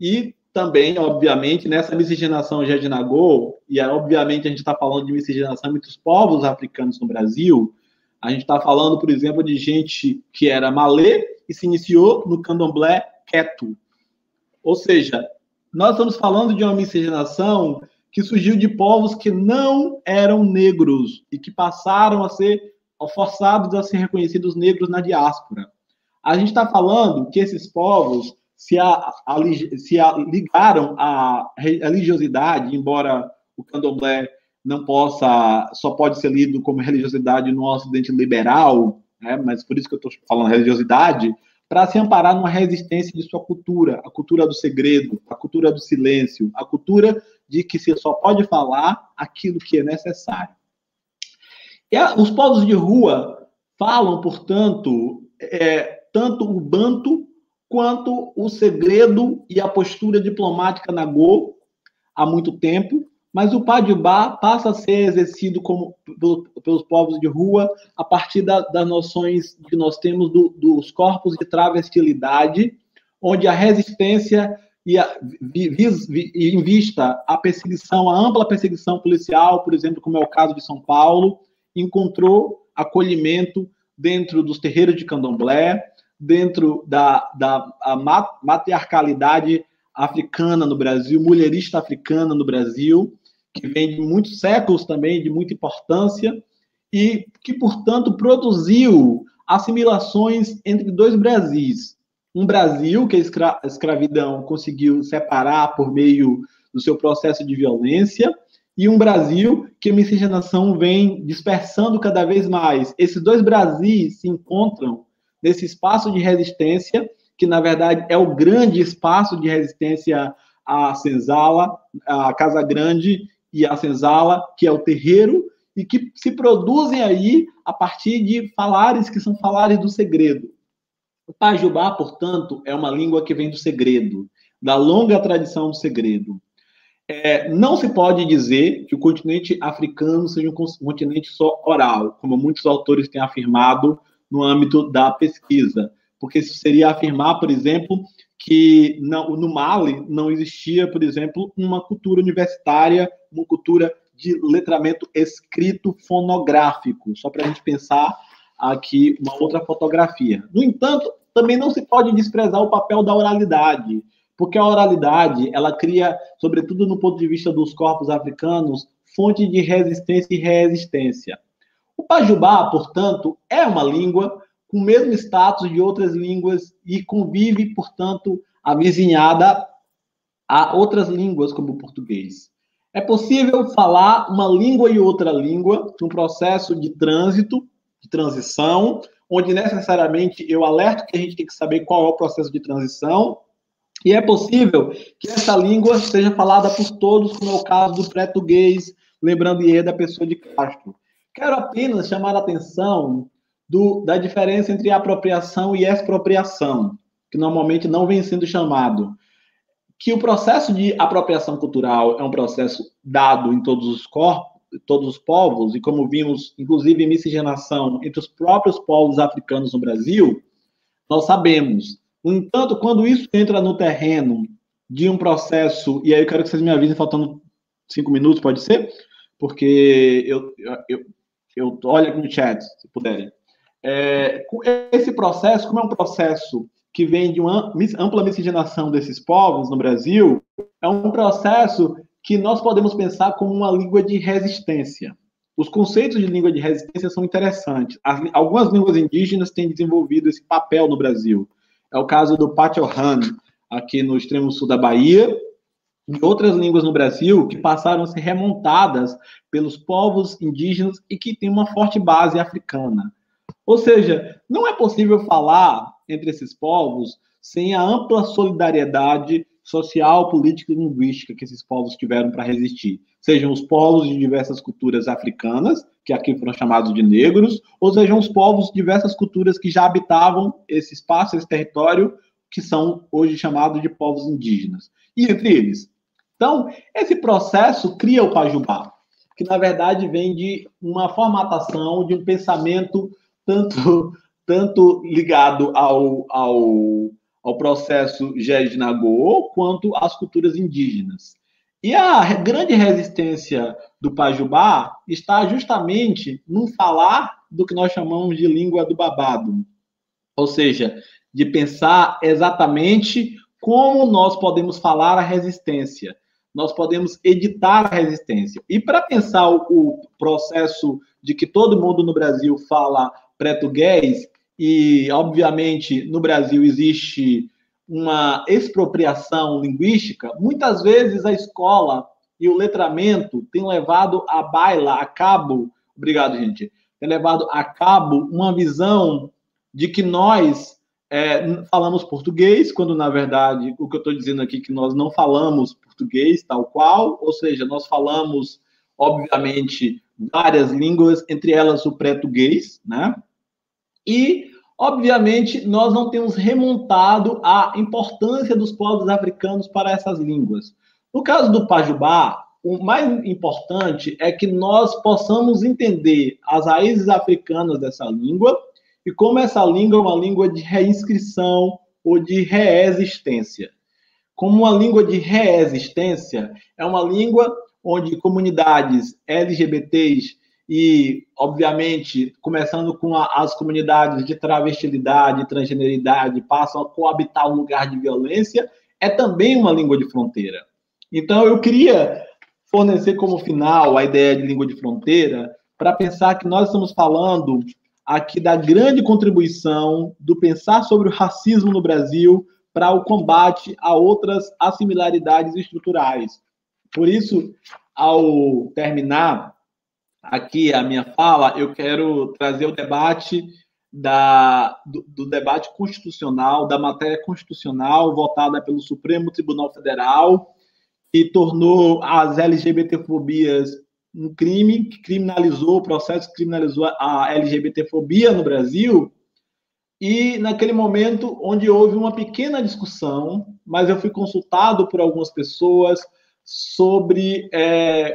e também, obviamente, nessa miscigenação Jeje-Nagô, e obviamente a gente está falando de miscigenação entre os povos africanos no Brasil, a gente está falando, por exemplo, de gente que era malê e se iniciou no candomblé Ketu. Ou seja, nós estamos falando de uma miscigenação que surgiu de povos que não eram negros e que passaram a ser forçados a ser reconhecidos negros na diáspora. A gente está falando que esses povos se ligaram à religiosidade, embora o candomblé não só pode ser lido como religiosidade no Ocidente liberal, né, mas por isso que eu estou falando religiosidade, para se amparar numa resistência de sua cultura, a cultura do segredo, a cultura do silêncio, a cultura de que se só pode falar aquilo que é necessário. Os povos de rua falam, portanto, tanto o banto quanto o segredo e a postura diplomática nagô há muito tempo, mas o Pajubá passa a ser exercido pelos povos de rua a partir das noções que nós temos dos corpos de travestilidade, onde a resistência em vista a perseguição, a ampla perseguição policial, por exemplo, como é o caso de São Paulo, encontrou acolhimento dentro dos terreiros de candomblé, dentro da matriarcalidade africana no Brasil, mulherista africana no Brasil, que vem de muitos séculos também, de muita importância, e que, portanto, produziu assimilações entre dois Brasis. Um Brasil que a escravidão conseguiu separar por meio do seu processo de violência, e um Brasil que a miscigenação vem dispersando cada vez mais. Esses dois Brasis se encontram nesse espaço de resistência, que, na verdade, é o grande espaço de resistência à senzala, à Casa Grande e à senzala, que é o terreiro, e que se produzem aí a partir de falares que são falares do segredo. O Pajubá, portanto, é uma língua que vem do segredo, da longa tradição do segredo. Não se pode dizer que o continente africano seja um continente só oral, como muitos autores têm afirmado no âmbito da pesquisa, porque isso seria afirmar, por exemplo, que no Mali não existia, por exemplo, uma cultura universitária, uma cultura de letramento escrito fonográfico, só para a gente pensar aqui uma outra fotografia. No entanto, também não se pode desprezar o papel da oralidade, porque a oralidade, ela cria, sobretudo no ponto de vista dos corpos africanos, fonte de resistência e resistência. O Pajubá, portanto, é uma língua com o mesmo status de outras línguas e convive, portanto, avizinhada a outras línguas como o português. É possível falar uma língua e outra língua num processo de trânsito, de transição, onde necessariamente eu alerto que a gente tem que saber qual é o processo de transição, e é possível que essa língua seja falada por todos, como é o caso do português, lembrando da Pessoa de Castro. Quero apenas chamar a atenção da diferença entre apropriação e expropriação, que normalmente não vem sendo chamado. Que o processo de apropriação cultural é um processo dado em todos os corpos, todos os povos, e como vimos, inclusive, em miscigenação entre os próprios povos africanos no Brasil, nós sabemos. No entanto, quando isso entra no terreno de um processo, e aí eu quero que vocês me avisem, faltando 5 minutos, pode ser? Porque eu olho aqui no chat, se puderem. Esse processo, como é um processo que vem de uma ampla miscigenação desses povos no Brasil, é um processo que nós podemos pensar como uma língua de resistência. Os conceitos de língua de resistência são interessantes. Algumas línguas indígenas têm desenvolvido esse papel no Brasil. É o caso do Pachorran, aqui no extremo sul da Bahia, e outras línguas no Brasil que passaram a ser remontadas pelos povos indígenas e que têm uma forte base africana. Ou seja, não é possível falar entre esses povos sem a ampla solidariedade social, política e linguística que esses povos tiveram para resistir. Sejam os povos de diversas culturas africanas, que aqui foram chamados de negros, ou sejam os povos de diversas culturas que já habitavam esse espaço, esse território, que são hoje chamados de povos indígenas. E entre eles. Então, esse processo cria o Pajubá, que na verdade vem de uma formatação, de um pensamento tanto ligado ao processo Jejinagô, quanto às culturas indígenas. E a grande resistência do Pajubá está justamente no falar do que nós chamamos de língua do babado. Ou seja, de pensar exatamente como nós podemos falar a resistência. Nós podemos editar a resistência. E para pensar o processo de que todo mundo no Brasil fala português, e, obviamente, no Brasil existe uma expropriação linguística, muitas vezes a escola e o letramento têm levado a cabo, obrigado, gente, tem levado a cabo uma visão de que nós falamos português, quando, na verdade, o que eu estou dizendo aqui é que nós não falamos português tal qual, ou seja, nós falamos, obviamente, várias línguas, entre elas o português, né? E, obviamente, nós não temos remontado a importância dos povos africanos para essas línguas. No caso do Pajubá, o mais importante é que nós possamos entender as raízes africanas dessa língua e como essa língua é uma língua de reinscrição ou de reexistência. Como uma língua de reexistência, é uma língua onde comunidades LGBTs e, obviamente, começando com as comunidades de travestilidade, transgeneridade, passam a coabitar um lugar de violência, é também uma língua de fronteira. Então, eu queria fornecer como final a ideia de língua de fronteira para pensar que nós estamos falando aqui da grande contribuição do pensar sobre o racismo no Brasil para o combate a outras assimilaridades estruturais. Por isso, ao terminar aqui a minha fala, eu quero trazer o debate do debate constitucional, da matéria constitucional votada pelo Supremo Tribunal Federal, que tornou as LGBTfobias um crime, que criminalizou o processo, que criminalizou a LGBTfobia no Brasil, e naquele momento onde houve uma pequena discussão, mas eu fui consultado por algumas pessoas sobre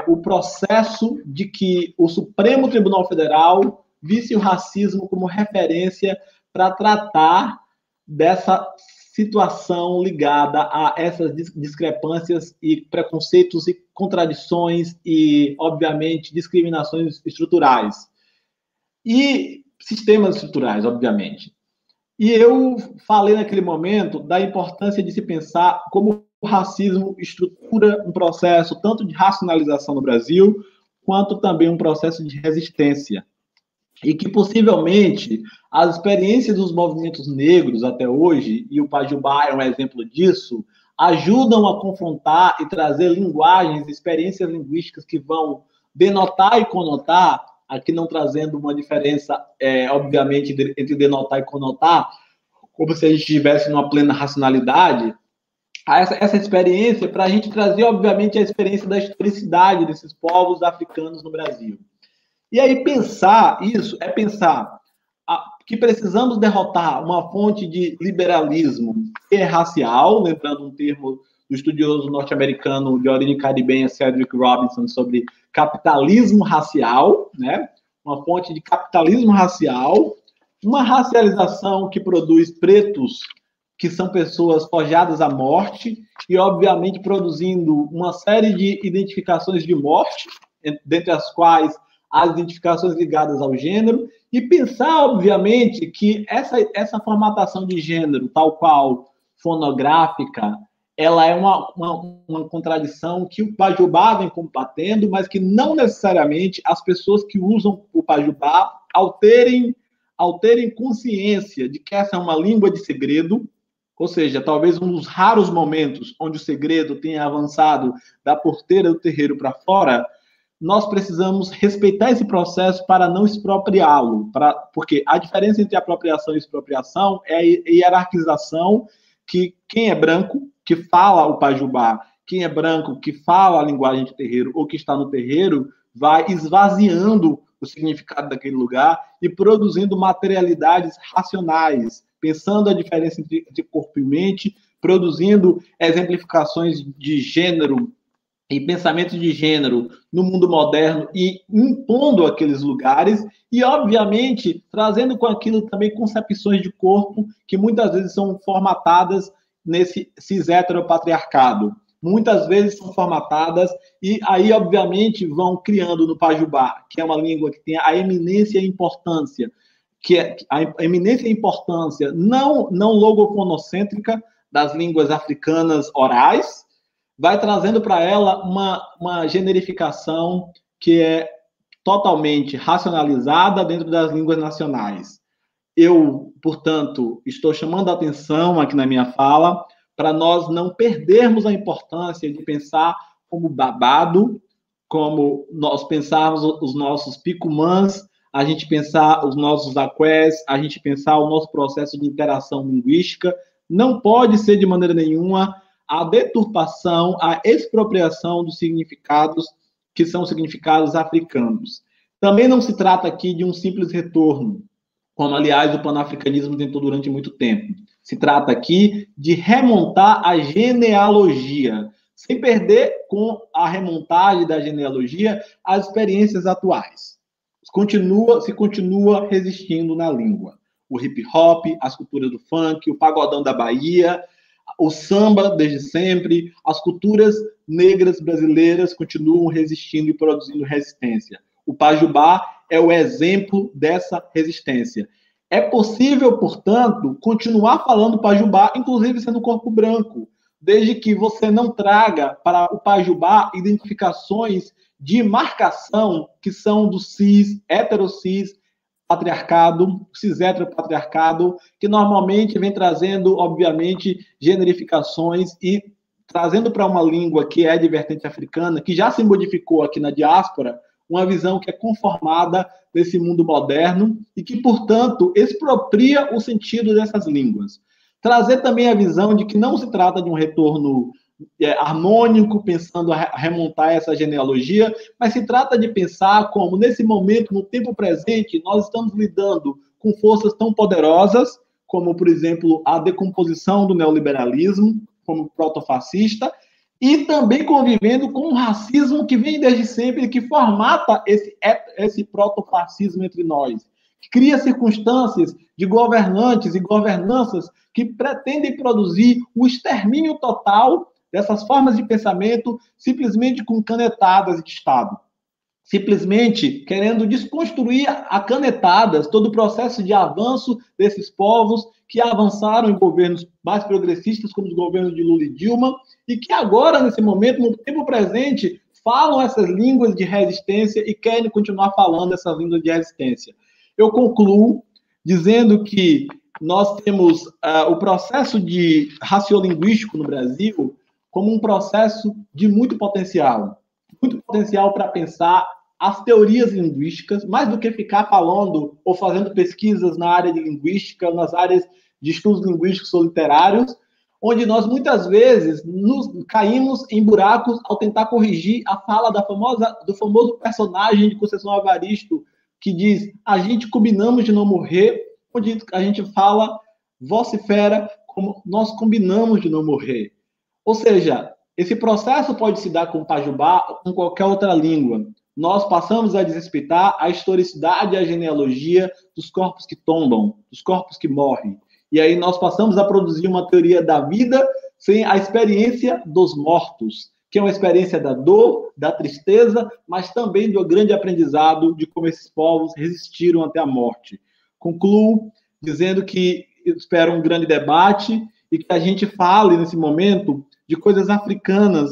o processo de que o Supremo Tribunal Federal visse o racismo como referência para tratar dessa situação ligada a essas discrepâncias e preconceitos e contradições e, obviamente, discriminações estruturais. E sistemas estruturais, obviamente. E eu falei naquele momento da importância de se pensar como o racismo estrutura um processo tanto de racionalização no Brasil, quanto também um processo de resistência. E que, possivelmente, as experiências dos movimentos negros até hoje, e o Pajubá é um exemplo disso, ajudam a confrontar e trazer linguagens, experiências linguísticas que vão denotar e conotar aqui não trazendo uma diferença, obviamente, entre denotar e conotar, como se a gente estivesse numa plena racionalidade, essa experiência para a gente trazer, obviamente, a experiência da historicidade desses povos africanos no Brasil. E aí pensar isso é pensar que precisamos derrotar uma fonte de liberalismo que é racial, lembrando um termo do estudioso norte-americano de origem caribenha, Cedric Robinson, sobre capitalismo racial, né? Uma fonte de capitalismo racial, uma racialização que produz pretos que são pessoas forjadas à morte e, obviamente, produzindo uma série de identificações de morte, dentre as quais as identificações ligadas ao gênero, e pensar, obviamente, que essa formatação de gênero, tal qual fonográfica, ela é uma contradição que o Pajubá vem combatendo, mas que não necessariamente as pessoas que usam o Pajubá, ao terem consciência de que essa é uma língua de segredo, ou seja, talvez um dos raros momentos onde o segredo tenha avançado da porteira do terreiro para fora, nós precisamos respeitar esse processo para não expropriá-lo, porque a diferença entre apropriação e expropriação é a hierarquização que quem é branco, que fala o Pajubá, quem é branco, que fala a linguagem de terreiro ou que está no terreiro, vai esvaziando o significado daquele lugar e produzindo materialidades racionais, pensando a diferença entre corpo e mente, produzindo exemplificações de gênero e pensamento de gênero no mundo moderno e impondo aqueles lugares e, obviamente, trazendo com aquilo também concepções de corpo que muitas vezes são formatadas nesse cis-heteropatriarcado. Muitas vezes são formatadas e aí, obviamente, vão criando no Pajubá, que é uma língua que tem a eminência e a importância, que é a eminência e a importância não logofonocêntrica das línguas africanas orais, vai trazendo para ela uma generificação que é totalmente racionalizada dentro das línguas nacionais. Eu, portanto, estou chamando a atenção aqui na minha fala para nós não perdermos a importância de pensar como babado, como nós pensarmos os nossos picumãs, a gente pensar os nossos aqués, a gente pensar o nosso processo de interação linguística. Não pode ser de maneira nenhuma a deturpação, a expropriação dos significados que são significados africanos. Também não se trata aqui de um simples retorno, como, aliás, o panafricanismo tentou durante muito tempo. Se trata aqui de remontar a genealogia, sem perder com a remontagem da genealogia as experiências atuais. Se continua resistindo na língua. O hip-hop, as culturas do funk, o pagodão da Bahia, o samba desde sempre, as culturas negras brasileiras continuam resistindo e produzindo resistência. O Pajubá é o exemplo dessa resistência. É possível, portanto, continuar falando Pajubá, inclusive sendo corpo branco, desde que você não traga para o Pajubá identificações de marcação que são do cis, heterocis, patriarcado, cis-heteropatriarcado, que normalmente vem trazendo, obviamente, generificações e trazendo para uma língua que é de vertente africana, que já se modificou aqui na diáspora, uma visão que é conformada desse mundo moderno e que, portanto, expropria o sentido dessas línguas. Trazer também a visão de que não se trata de um retorno harmônico, pensando a remontar essa genealogia, mas se trata de pensar como, nesse momento, no tempo presente, nós estamos lidando com forças tão poderosas, como, por exemplo, a decomposição do neoliberalismo, como protofascista, e também convivendo com um racismo que vem desde sempre, que formata esse protofascismo entre nós, que cria circunstâncias de governantes e governanças que pretendem produzir o extermínio total dessas formas de pensamento simplesmente com canetadas de Estado. Simplesmente querendo desconstruir a canetadas todo o processo de avanço desses povos que avançaram em governos mais progressistas, como os governos de Lula e Dilma, e que agora, nesse momento, no tempo presente, falam essas línguas de resistência e querem continuar falando essas línguas de resistência. Eu concluo dizendo que nós temos o processo de raciolinguístico no Brasil como um processo de muito potencial para pensar as teorias linguísticas, mais do que ficar falando ou fazendo pesquisas na área de linguística, nas áreas de estudos linguísticos ou literários, onde nós muitas vezes caímos em buracos ao tentar corrigir a fala do famoso personagem de Conceição Evaristo, que diz: a gente combinamos de não morrer, onde a gente fala, vocifera, como nós combinamos de não morrer. Ou seja, esse processo pode se dar com o pajubá ou com qualquer outra língua. Nós passamos a desrespeitar a historicidade e a genealogia dos corpos que tombam, dos corpos que morrem. E aí nós passamos a produzir uma teoria da vida sem a experiência dos mortos, que é uma experiência da dor, da tristeza, mas também do grande aprendizado de como esses povos resistiram até a morte. Concluo dizendo que espero um grande debate e que a gente fale, nesse momento, de coisas africanas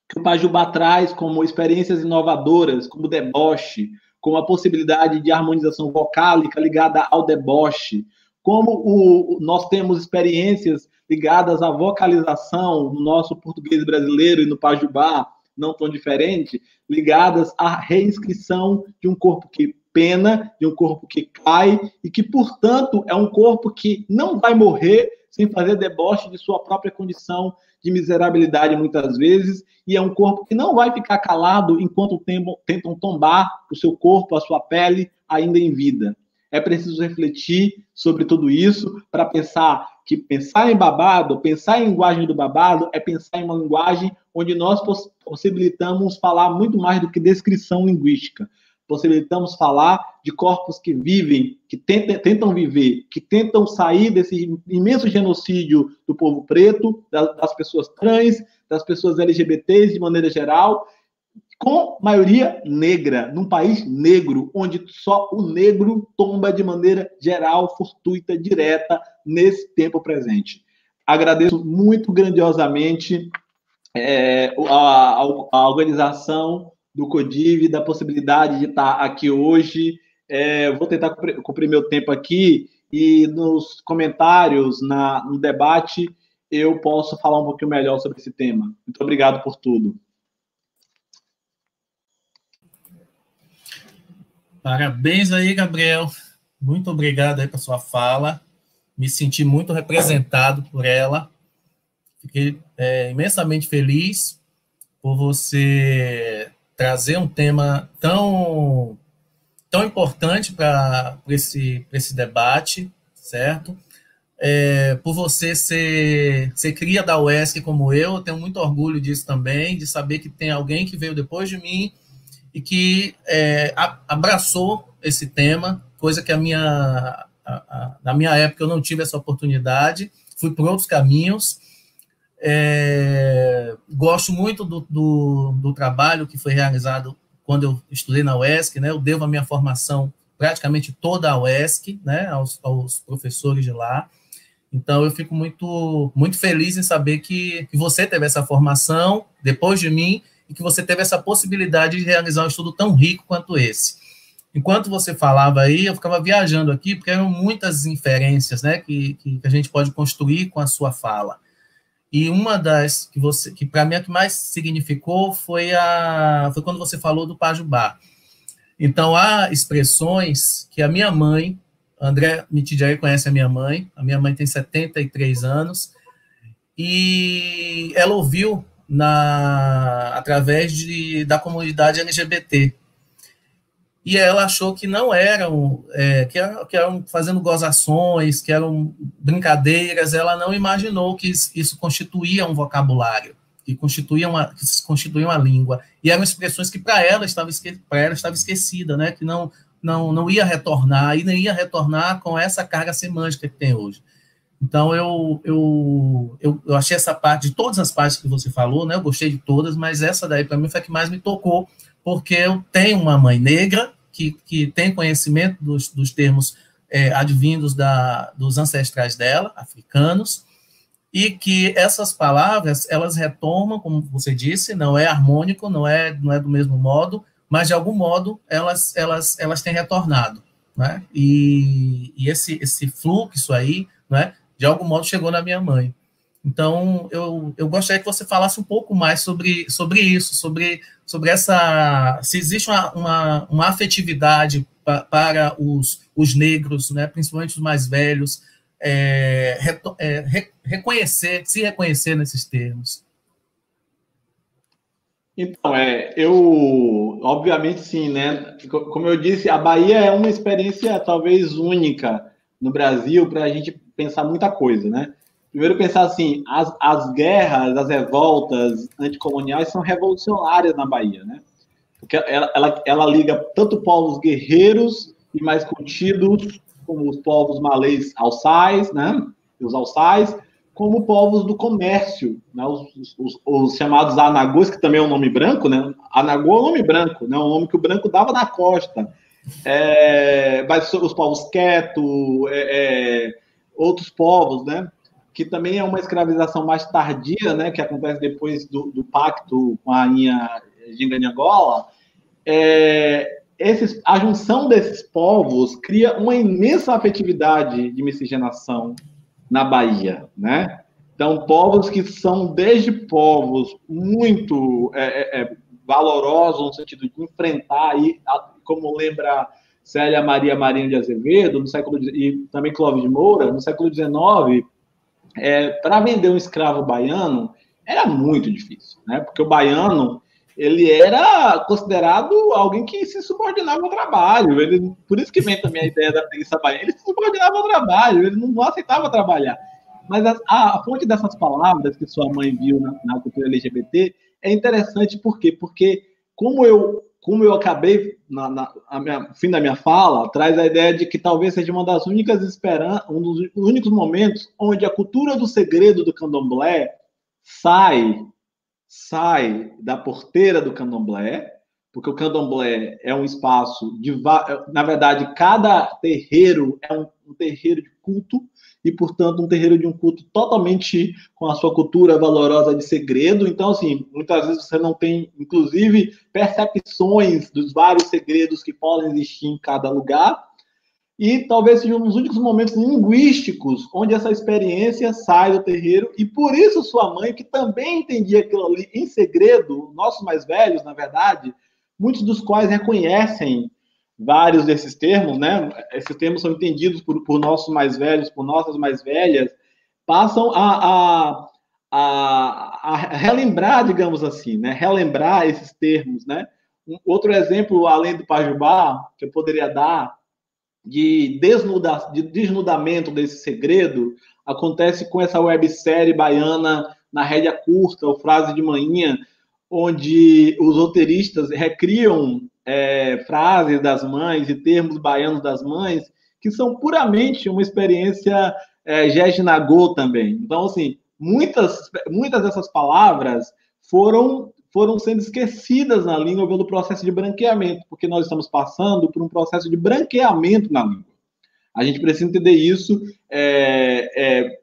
que o Pajubá traz como experiências inovadoras, como deboche, como a possibilidade de harmonização vocálica ligada ao deboche, como nós temos experiências ligadas à vocalização no nosso português brasileiro e no Pajubá, não tão diferente, ligadas à reinscrição de um corpo que pena, de um corpo que cai, e que, portanto, é um corpo que não vai morrer sem fazer deboche de sua própria condição de miserabilidade, muitas vezes, e é um corpo que não vai ficar calado enquanto tentam tombar o seu corpo, a sua pele, ainda em vida. É preciso refletir sobre tudo isso para pensar que pensar em babado, pensar em linguagem do babado, é pensar em uma linguagem onde nós possibilitamos falar muito mais do que descrição linguística. Possibilitamos falar de corpos que vivem, que tentam viver, que tentam sair desse imenso genocídio do povo preto, das pessoas trans, das pessoas LGBTs de maneira geral, com maioria negra, num país negro, onde só o negro tomba de maneira geral, fortuita, direta, nesse tempo presente. Agradeço muito grandiosamente a organização do CODIV, da possibilidade de estar aqui hoje. Vou tentar cumprir meu tempo aqui e nos comentários, no debate, eu posso falar um pouquinho melhor sobre esse tema. Muito obrigado por tudo. Parabéns aí, Gabriel. Muito obrigado aí pela sua fala. Me senti muito representado por ela. Fiquei imensamente feliz por você trazer um tema tão importante para esse debate, certo? Por você ser cria da UESC como eu tenho muito orgulho disso também, de saber que tem alguém que veio depois de mim e que abraçou esse tema, coisa que na minha época eu não tive essa oportunidade, fui por outros caminhos. Gosto muito do trabalho que foi realizado quando eu estudei na UESC, né? Eu devo a minha formação praticamente toda à UESC, né? aos professores de lá. Então, eu fico muito, muito feliz em saber que você teve essa formação depois de mim e que você teve essa possibilidade de realizar um estudo tão rico quanto esse. Enquanto você falava aí, eu ficava viajando aqui, porque eram muitas inferências, né, que a gente pode construir com a sua fala. E uma das que para mim a que mais significou foi quando você falou do Pajubá. Então, há expressões que a minha mãe, André Mitidiaí conhece a minha mãe tem 73 anos, e ela ouviu através da comunidade LGBT. E ela achou que não eram, que eram fazendo gozações, que eram brincadeiras. Ela não imaginou que isso constituía um vocabulário, que se constituía uma língua. E eram expressões que para ela estava esquecida, né? Que não ia retornar, e nem ia retornar com essa carga semântica que tem hoje. Então, eu achei essa parte, de todas as partes que você falou, né? Eu gostei de todas, mas essa daí, para mim, foi a que mais me tocou, porque eu tenho uma mãe negra que tem conhecimento dos termos advindos dos ancestrais dela, africanos, e que essas palavras, elas retomam, como você disse, não é harmônico, não é do mesmo modo, mas, de algum modo, elas têm retornado, né? E esse fluxo aí, né, de algum modo, chegou na minha mãe. Então, eu gostaria que você falasse um pouco mais sobre isso, sobre essa, se existe uma afetividade para os negros, né, principalmente os mais velhos, se reconhecer nesses termos. Então, obviamente sim, né? Como eu disse, a Bahia é uma experiência talvez única no Brasil para a gente pensar muita coisa, né? Primeiro pensar assim, as guerras, as revoltas anticoloniais são revolucionárias na Bahia, né? Porque ela liga tanto povos guerreiros e mais contidos, como os povos malês alçais, né? Os alçais, como povos do comércio, né? Os chamados anagôs, que também é um nome branco, né? Anagô é um nome branco, né? Um nome que o branco dava na costa. Mas os povos queto, outros povos, né? Que também é uma escravização mais tardia, né? Que acontece depois do pacto com a rainha Ginga-Nhangola. A junção desses povos cria uma imensa afetividade de miscigenação na Bahia, né? Então, povos que são desde povos muito valorosos no sentido de enfrentar, como lembra Célia Maria Marinho de Azevedo, e também Clóvis de Moura, no século XIX, para vender um escravo baiano era muito difícil, né? Porque o baiano ele era considerado alguém que se subordinava ao trabalho. Por isso que vem também a ideia da preguiça baiana. Ele se subordinava ao trabalho, ele não aceitava trabalhar. Mas a fonte dessas palavras que sua mãe viu na cultura LGBT é interessante, por quê? Porque como eu acabei, no fim da minha fala, traz a ideia de que talvez seja uma das únicas esperanças, um dos únicos momentos onde a cultura do segredo do candomblé sai da porteira do candomblé, porque o candomblé é um espaço na verdade, cada terreiro é um terreiro de culto, e, portanto, um terreiro de um culto totalmente com a sua cultura valorosa de segredo. Então, assim, muitas vezes você não tem, inclusive, percepções dos vários segredos que podem existir em cada lugar. E talvez seja um dos únicos momentos linguísticos onde essa experiência sai do terreiro, e por isso sua mãe, que também entendia aquilo ali em segredo, nossos mais velhos, na verdade, muitos dos quais reconhecem vários desses termos, né? Esses termos são entendidos por nossos mais velhos, por nossas mais velhas, passam a relembrar, digamos assim, né? Relembrar esses termos, né? Outro exemplo, além do Pajubá, que eu poderia dar, de desnudamento desse segredo, acontece com essa websérie baiana na rédea curta, ou Frase de Manhinha, onde os roteiristas recriam frases das mães e termos baianos das mães, que são puramente uma experiência Jejinagô também. Então, assim, muitas dessas palavras foram sendo esquecidas na língua pelo processo de branqueamento, porque nós estamos passando por um processo de branqueamento na língua. A gente precisa entender isso.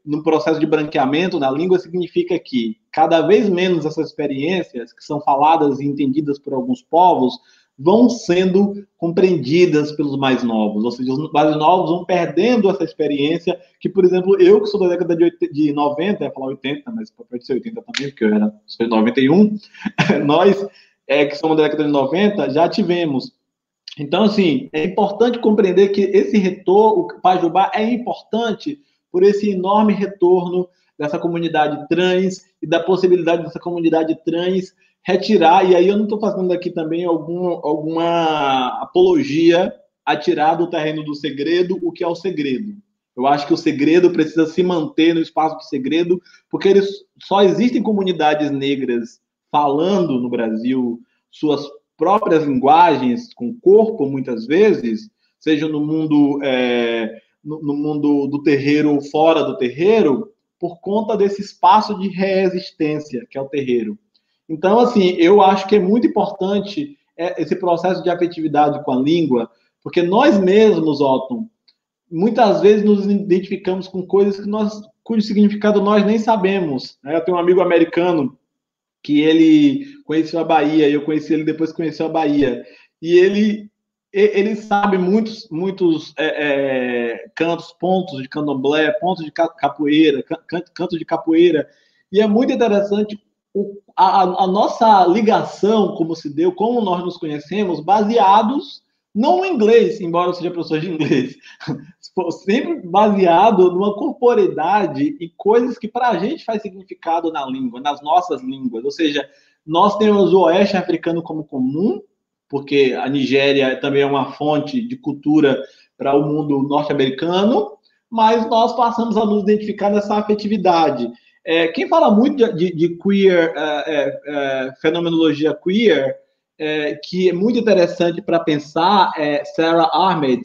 No processo de branqueamento na língua significa que cada vez menos essas experiências que são faladas e entendidas por alguns povos vão sendo compreendidas pelos mais novos, ou seja, os mais novos vão perdendo essa experiência que, por exemplo, eu que sou da década de 90, ia falar 80, mas pode ser 80 também, porque eu sou de 91, nós que somos da década de 90, já tivemos. Então, assim, é importante compreender que esse retorno, o Pajubá é importante por esse enorme retorno dessa comunidade trans e da possibilidade dessa comunidade trans retirar, e aí eu não estou fazendo aqui também alguma apologia a tirar do terreno do segredo o que é o segredo. Eu acho que o segredo precisa se manter no espaço do segredo, porque só existem comunidades negras falando no Brasil suas próprias linguagens, com corpo, muitas vezes, seja no mundo do terreiro ou fora do terreiro, por conta desse espaço de resistência, que é o terreiro. Então, assim, eu acho que é muito importante esse processo de afetividade com a língua, porque nós mesmos, Otton, muitas vezes nos identificamos com coisas cujo significado nós nem sabemos. Eu tenho um amigo americano que ele conheceu a Bahia, e eu conheci ele depois que conheceu a Bahia. E ele ele sabe muitos cantos, pontos de candomblé, pontos de capoeira, cantos de capoeira, e é muito interessante a nossa ligação, como se deu, como nós nos conhecemos, baseados não no inglês, embora eu seja professor de inglês, sempre baseado numa corporeidade e coisas que para a gente faz significado na língua, nas nossas línguas. Ou seja, nós temos o oeste africano como comum, porque a Nigéria também é uma fonte de cultura para o mundo norte-americano, mas nós passamos a nos identificar nessa afetividade. Quem fala muito de queer, fenomenologia queer, que é muito interessante para pensar, Sarah Ahmed,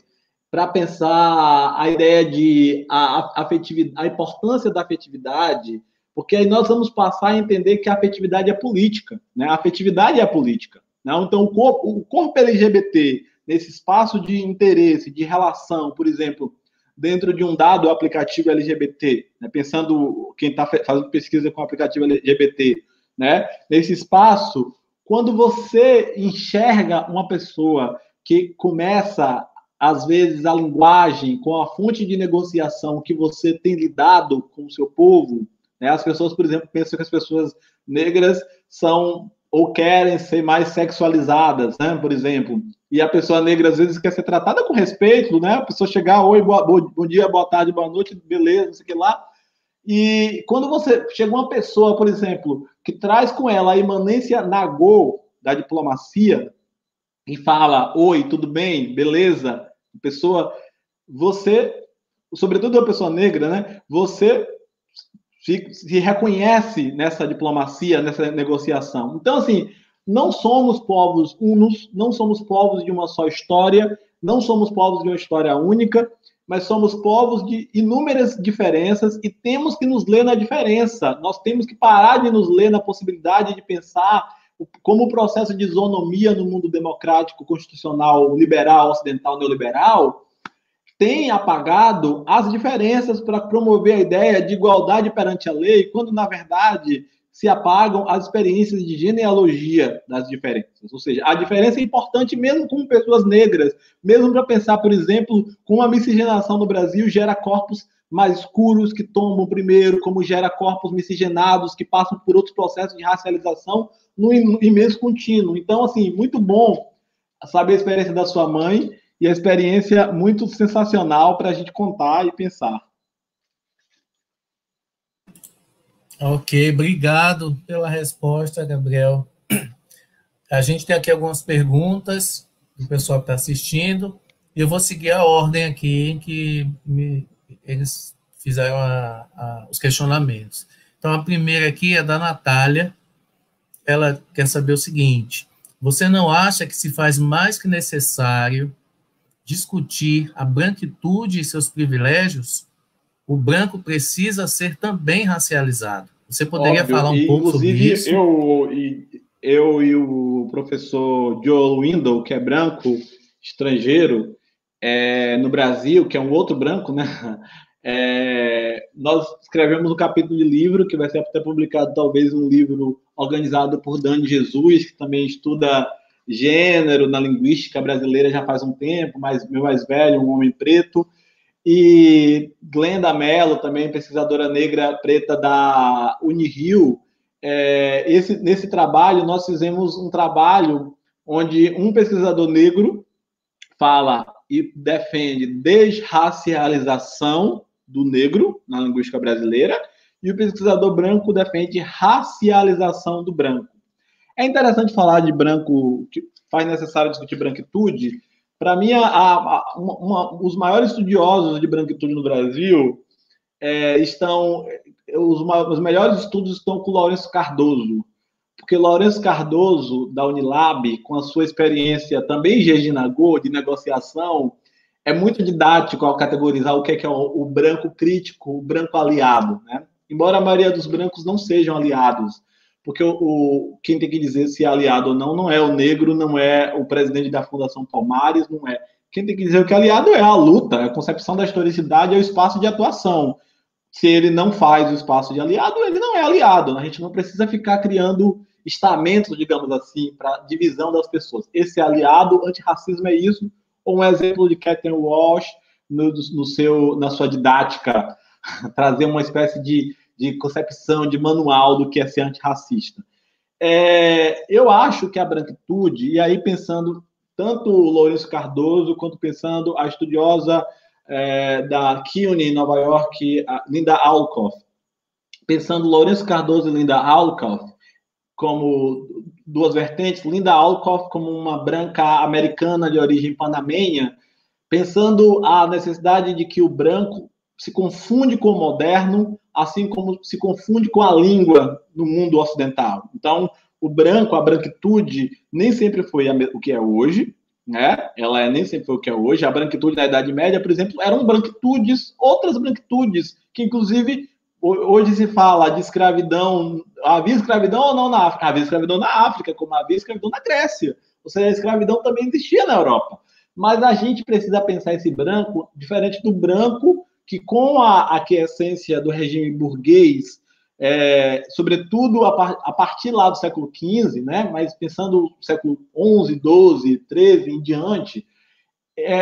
para pensar a ideia de a importância da afetividade, porque aí nós vamos passar a entender que a afetividade é política, né? A afetividade é a política. Não? Então, o corpo LGBT, nesse espaço de interesse, de relação, por exemplo, dentro de um dado aplicativo LGBT, né? Pensando quem está fazendo pesquisa com o aplicativo LGBT, né? Nesse espaço, quando você enxerga uma pessoa que começa, às vezes, a linguagem com a fonte de negociação que você tem lidado com o seu povo, né? As pessoas, por exemplo, pensam que as pessoas negras são ou querem ser mais sexualizadas, né? Por exemplo, e a pessoa negra às vezes quer ser tratada com respeito, né? A pessoa chegar, oi, bom dia, boa tarde, boa noite, beleza, não sei o que lá. E quando você chega uma pessoa, por exemplo, que traz com ela a imanência nagô da diplomacia e fala, oi, tudo bem, beleza, pessoa, você, sobretudo uma pessoa negra, né? Você se reconhece nessa diplomacia, nessa negociação. Então, assim, não somos povos unos, não somos povos de uma só história, não somos povos de uma história única, mas somos povos de inúmeras diferenças e temos que nos ler na diferença. Nós temos que parar de nos ler na possibilidade de pensar como o processo de isonomia no mundo democrático, constitucional, liberal, ocidental, neoliberal, tem apagado as diferenças para promover a ideia de igualdade perante a lei, quando, na verdade, se apagam as experiências de genealogia das diferenças. Ou seja, a diferença é importante mesmo com pessoas negras, mesmo para pensar, por exemplo, como a miscigenação no Brasil gera corpos mais escuros que tomam primeiro, como gera corpos miscigenados que passam por outros processos de racialização no imenso contínuo. Então, assim, muito bom saber a experiência da sua mãe, e a experiência muito sensacional para a gente contar e pensar. Ok, obrigado pela resposta, Gabriel. A gente tem aqui algumas perguntas do pessoal que está assistindo, e eu vou seguir a ordem aqui em que eles fizeram os questionamentos. Então, a primeira aqui é da Natália. Ela quer saber o seguinte: você não acha que se faz mais que necessário discutir a branquitude e seus privilégios? O branco precisa ser também racializado. Você poderia falar um pouco sobre isso? Inclusive, eu e o professor Joel Windle, que é branco, estrangeiro, no Brasil, que é um outro branco, né? Nós escrevemos um capítulo de livro, que vai ser até publicado, talvez, um livro organizado por Dani Jesus, que também estuda gênero na linguística brasileira já faz um tempo, mas meu mais velho, um homem preto, e Glenda Mello, também pesquisadora negra preta da Unirio. Nesse trabalho, nós fizemos um trabalho onde um pesquisador negro fala e defende desracialização do negro na linguística brasileira, e o pesquisador branco defende racialização do branco. É interessante falar de branco, que faz necessário discutir branquitude. Para mim, os maiores estudiosos de branquitude no Brasil os melhores estudos estão com Lourenço Cardoso, porque Lourenço Cardoso, da Unilab, com a sua experiência também Nagô, de negociação, é muito didático ao categorizar o que é o branco crítico, o branco aliado, né? Embora a maioria dos brancos não sejam aliados, porque quem tem que dizer se é aliado ou não é o negro, não é o presidente da Fundação Palmares, não é. Quem tem que dizer o que é aliado é a luta, é a concepção da historicidade, é o espaço de atuação. Se ele não faz o espaço de aliado, ele não é aliado. A gente não precisa ficar criando estamentos, digamos assim, para divisão das pessoas. Esse aliado antirracismo é isso, ou um exemplo de Catherine Walsh na sua didática, trazer uma espécie de concepção, de manual do que é ser antirracista. Eu acho que a branquitude, e aí pensando tanto o Lourenço Cardoso, quanto pensando a estudiosa da CUNY em Nova York, Linda Alcoff, pensando Lourenço Cardoso e Linda Alcoff como duas vertentes, Linda Alcoff como uma branca americana de origem panamenha, pensando a necessidade de que o branco se confunde com o moderno, assim como se confunde com a língua no mundo ocidental. Então, o branco, a branquitude, nem sempre foi o que é hoje, né? Ela nem sempre foi o que é hoje. A branquitude na Idade Média, por exemplo, eram branquitudes, outras branquitudes, que inclusive hoje se fala de escravidão. Havia escravidão ou não na África? Havia escravidão na África, como havia escravidão na Grécia. Ou seja, a escravidão também existia na Europa. Mas a gente precisa pensar esse branco diferente do branco que, com a aquiescência do regime burguês, sobretudo a partir lá do século XV, né? Mas pensando no século XI, XII, XIII em diante,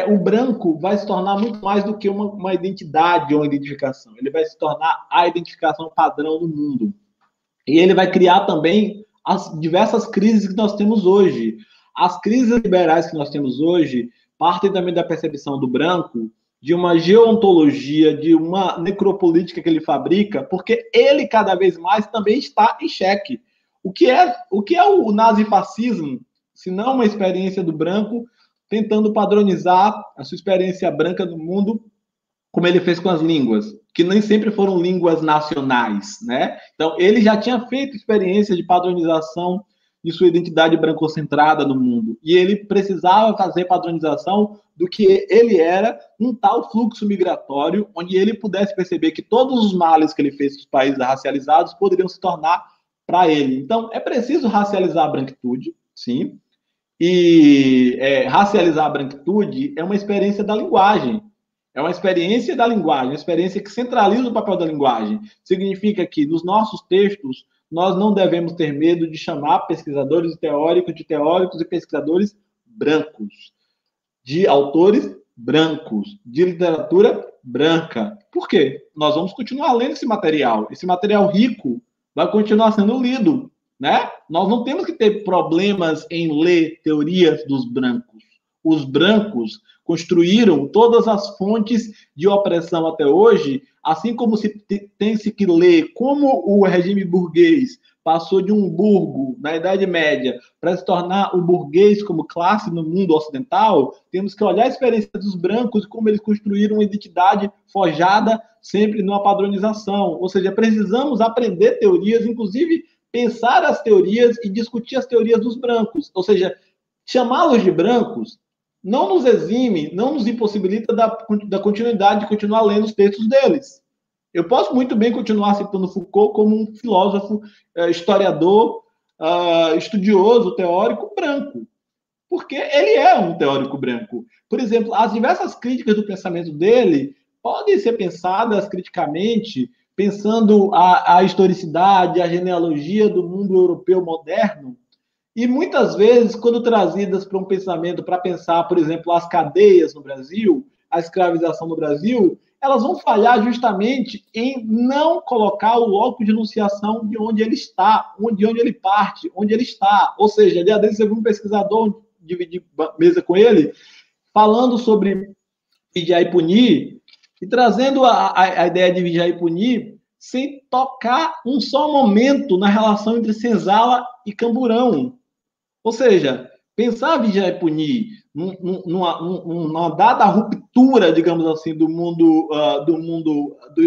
o branco vai se tornar muito mais do que uma identidade ou uma identificação. Ele vai se tornar a identificação padrão do mundo. E ele vai criar também as diversas crises que nós temos hoje. As crises liberais que nós temos hoje partem também da percepção do branco, de uma geontologia, de uma necropolítica que ele fabrica, porque ele cada vez mais também está em xeque. O que é o nazifascismo, se não uma experiência do branco tentando padronizar a sua experiência branca no mundo, como ele fez com as línguas, que nem sempre foram línguas nacionais, né? Então, ele já tinha feito experiência de padronização de sua identidade brancocentrada no mundo. E ele precisava fazer padronização do que ele era, um tal fluxo migratório, onde ele pudesse perceber que todos os males que ele fez nos países racializados poderiam se tornar para ele. Então, é preciso racializar a branquitude, sim, e racializar a branquitude é uma experiência da linguagem. É uma experiência da linguagem, uma experiência que centraliza o papel da linguagem. Significa que, nos nossos textos, nós não devemos ter medo de chamar pesquisadores teóricos de teóricos e pesquisadores brancos, de autores brancos, de literatura branca. Por quê? Nós vamos continuar lendo esse material. Esse material rico vai continuar sendo lido, né? Nós não temos que ter problemas em ler teorias dos brancos. Os brancos construíram todas as fontes de opressão até hoje, assim como tem-se que ler como o regime burguês passou de um burgo na Idade Média para se tornar o burguês como classe no mundo ocidental, temos que olhar a experiência dos brancos e como eles construíram uma identidade forjada sempre numa padronização. Ou seja, precisamos aprender teorias, inclusive pensar as teorias e discutir as teorias dos brancos. Ou seja, chamá-los de brancos não nos exime, não nos impossibilita da continuidade de continuar lendo os textos deles. Eu posso muito bem continuar citando Foucault como um filósofo, historiador, estudioso, teórico branco, porque ele é um teórico branco. Por exemplo, as diversas críticas do pensamento dele podem ser pensadas criticamente, pensando a historicidade, a genealogia do mundo europeu moderno, e muitas vezes, quando trazidas para um pensamento, para pensar, por exemplo, as cadeias no Brasil, a escravização no Brasil, elas vão falhar justamente em não colocar o loco de enunciação de onde ele está, de onde ele parte, onde ele está. Ou seja, dia desses eu vi um pesquisador, dividi mesa com ele, falando sobre vigiar e punir, e trazendo a ideia de vigiar e punir sem tocar um só momento na relação entre senzala e camburão. Ou seja, pensar vigiar e punir numa dada ruptura, digamos assim, do mundo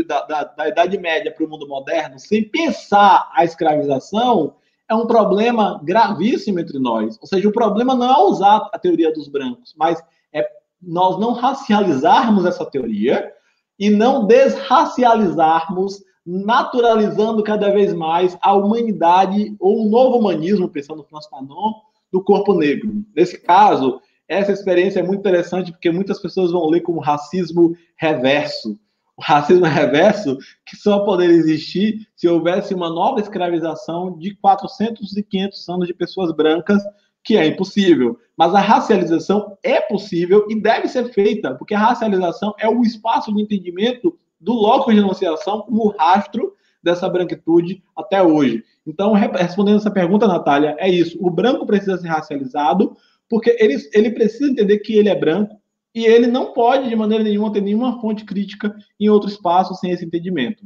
da Idade Média para o mundo moderno, sem pensar a escravização, é um problema gravíssimo entre nós. Ou seja, o problema não é usar a teoria dos brancos, mas é nós não racializarmos essa teoria e não desracializarmos, naturalizando cada vez mais a humanidade ou um novo humanismo, pensando no Franz Fanon, do corpo negro. Nesse caso, essa experiência é muito interessante porque muitas pessoas vão ler como racismo reverso, O racismo reverso, que só poderia existir se houvesse uma nova escravização de 400 e 500 anos de pessoas brancas, que é impossível. Mas a racialização é possível e deve ser feita, porque a racialização é o espaço de entendimento do locus de enunciação como rastro dessa branquitude até hoje. Então, respondendo essa pergunta, Natália, é isso. O branco precisa ser racializado porque ele precisa entender que ele é branco e ele não pode, de maneira nenhuma, ter nenhuma fonte crítica em outro espaço sem esse entendimento.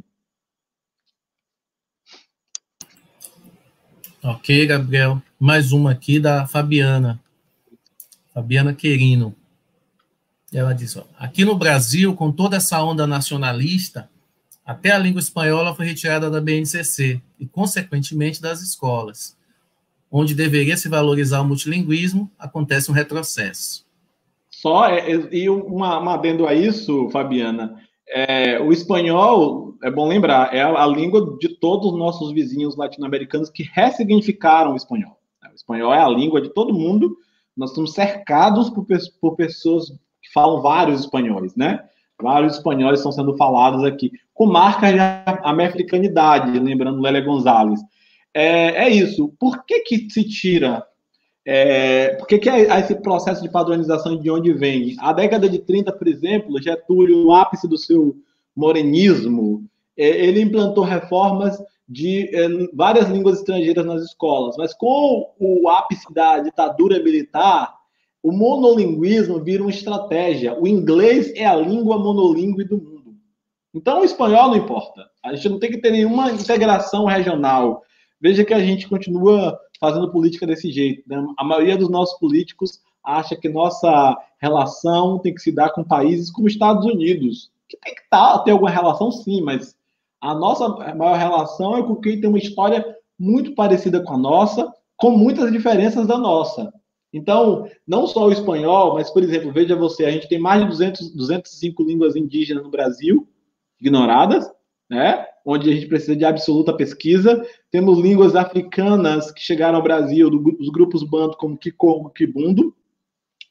Ok, Gabriel. Mais uma aqui da Fabiana Querino. Ela diz, ó, aqui no Brasil, com toda essa onda nacionalista, até a língua espanhola foi retirada da BNCC e, consequentemente, das escolas. Onde deveria se valorizar o multilinguismo, acontece um retrocesso. E um adendo a isso, Fabiana, o espanhol, é bom lembrar, é a língua de todos os nossos vizinhos latino-americanos que ressignificaram o espanhol. O espanhol é a língua de todo mundo, nós estamos cercados por pessoas que falam vários espanhóis, né? Vários espanhóis estão sendo falados aqui, com marcas de americanidade, lembrando Lélia Gonzalez. É isso. Por que se tira? Por que esse processo de padronização de onde vem? A década de 30, por exemplo, Getúlio, no ápice do seu morenismo, ele implantou reformas de várias línguas estrangeiras nas escolas, mas com o ápice da ditadura militar, o monolinguismo vira uma estratégia. O inglês é a língua monolíngue do mundo. Então, o espanhol não importa. A gente não tem que ter nenhuma integração regional. Veja que a gente continua fazendo política desse jeito, né? A maioria dos nossos políticos acha que nossa relação tem que se dar com países como Estados Unidos, que tem que ter alguma relação, sim, mas a nossa maior relação é com quem tem uma história muito parecida com a nossa, com muitas diferenças da nossa. Então, não só o espanhol, mas, por exemplo, veja você, a gente tem mais de 205 línguas indígenas no Brasil, ignoradas, né? Onde a gente precisa de absoluta pesquisa. Temos línguas africanas que chegaram ao Brasil, dos grupos banto como Kikongo, Kibundo,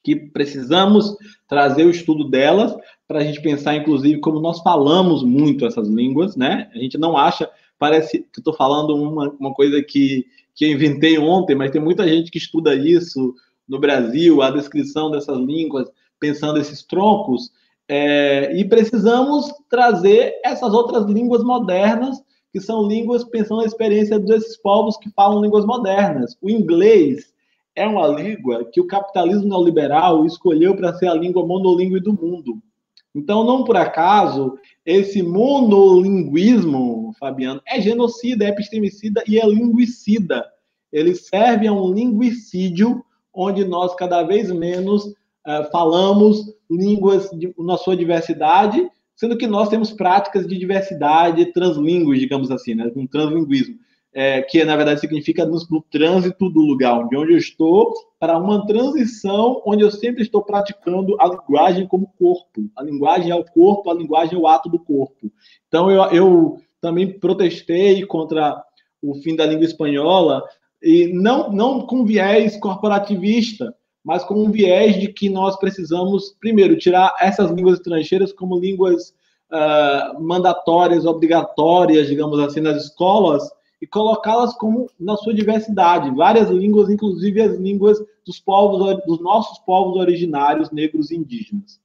que precisamos trazer o estudo delas para a gente pensar, inclusive, como nós falamos muito essas línguas, né? A gente não acha, parece que estou falando uma coisa que eu inventei ontem, mas tem muita gente que estuda isso no Brasil, a descrição dessas línguas, pensando esses troncos, e precisamos trazer essas outras línguas modernas, que são línguas pensando na experiência desses povos que falam línguas modernas. O inglês é uma língua que o capitalismo neoliberal escolheu para ser a língua monolíngue do mundo. Então, não por acaso, esse monolinguismo, Fabiano, é genocida, é epistemicida e é linguicida. Ele serve a um linguicídio onde nós cada vez menos falamos línguas na sua diversidade, sendo que nós temos práticas de diversidade translíngue, digamos assim, né? Um translinguismo, que na verdade significa no trânsito do lugar onde eu estou para uma transição onde eu sempre estou praticando a linguagem como corpo. A linguagem é o corpo, a linguagem é o ato do corpo. Então eu também protestei contra o fim da língua espanhola, e não com viés corporativista, mas com um viés de que nós precisamos, primeiro, tirar essas línguas estrangeiras como línguas mandatórias, obrigatórias, digamos assim, nas escolas, e colocá-las como na sua diversidade, várias línguas, inclusive as línguas dos nossos povos originários, negros e indígenas.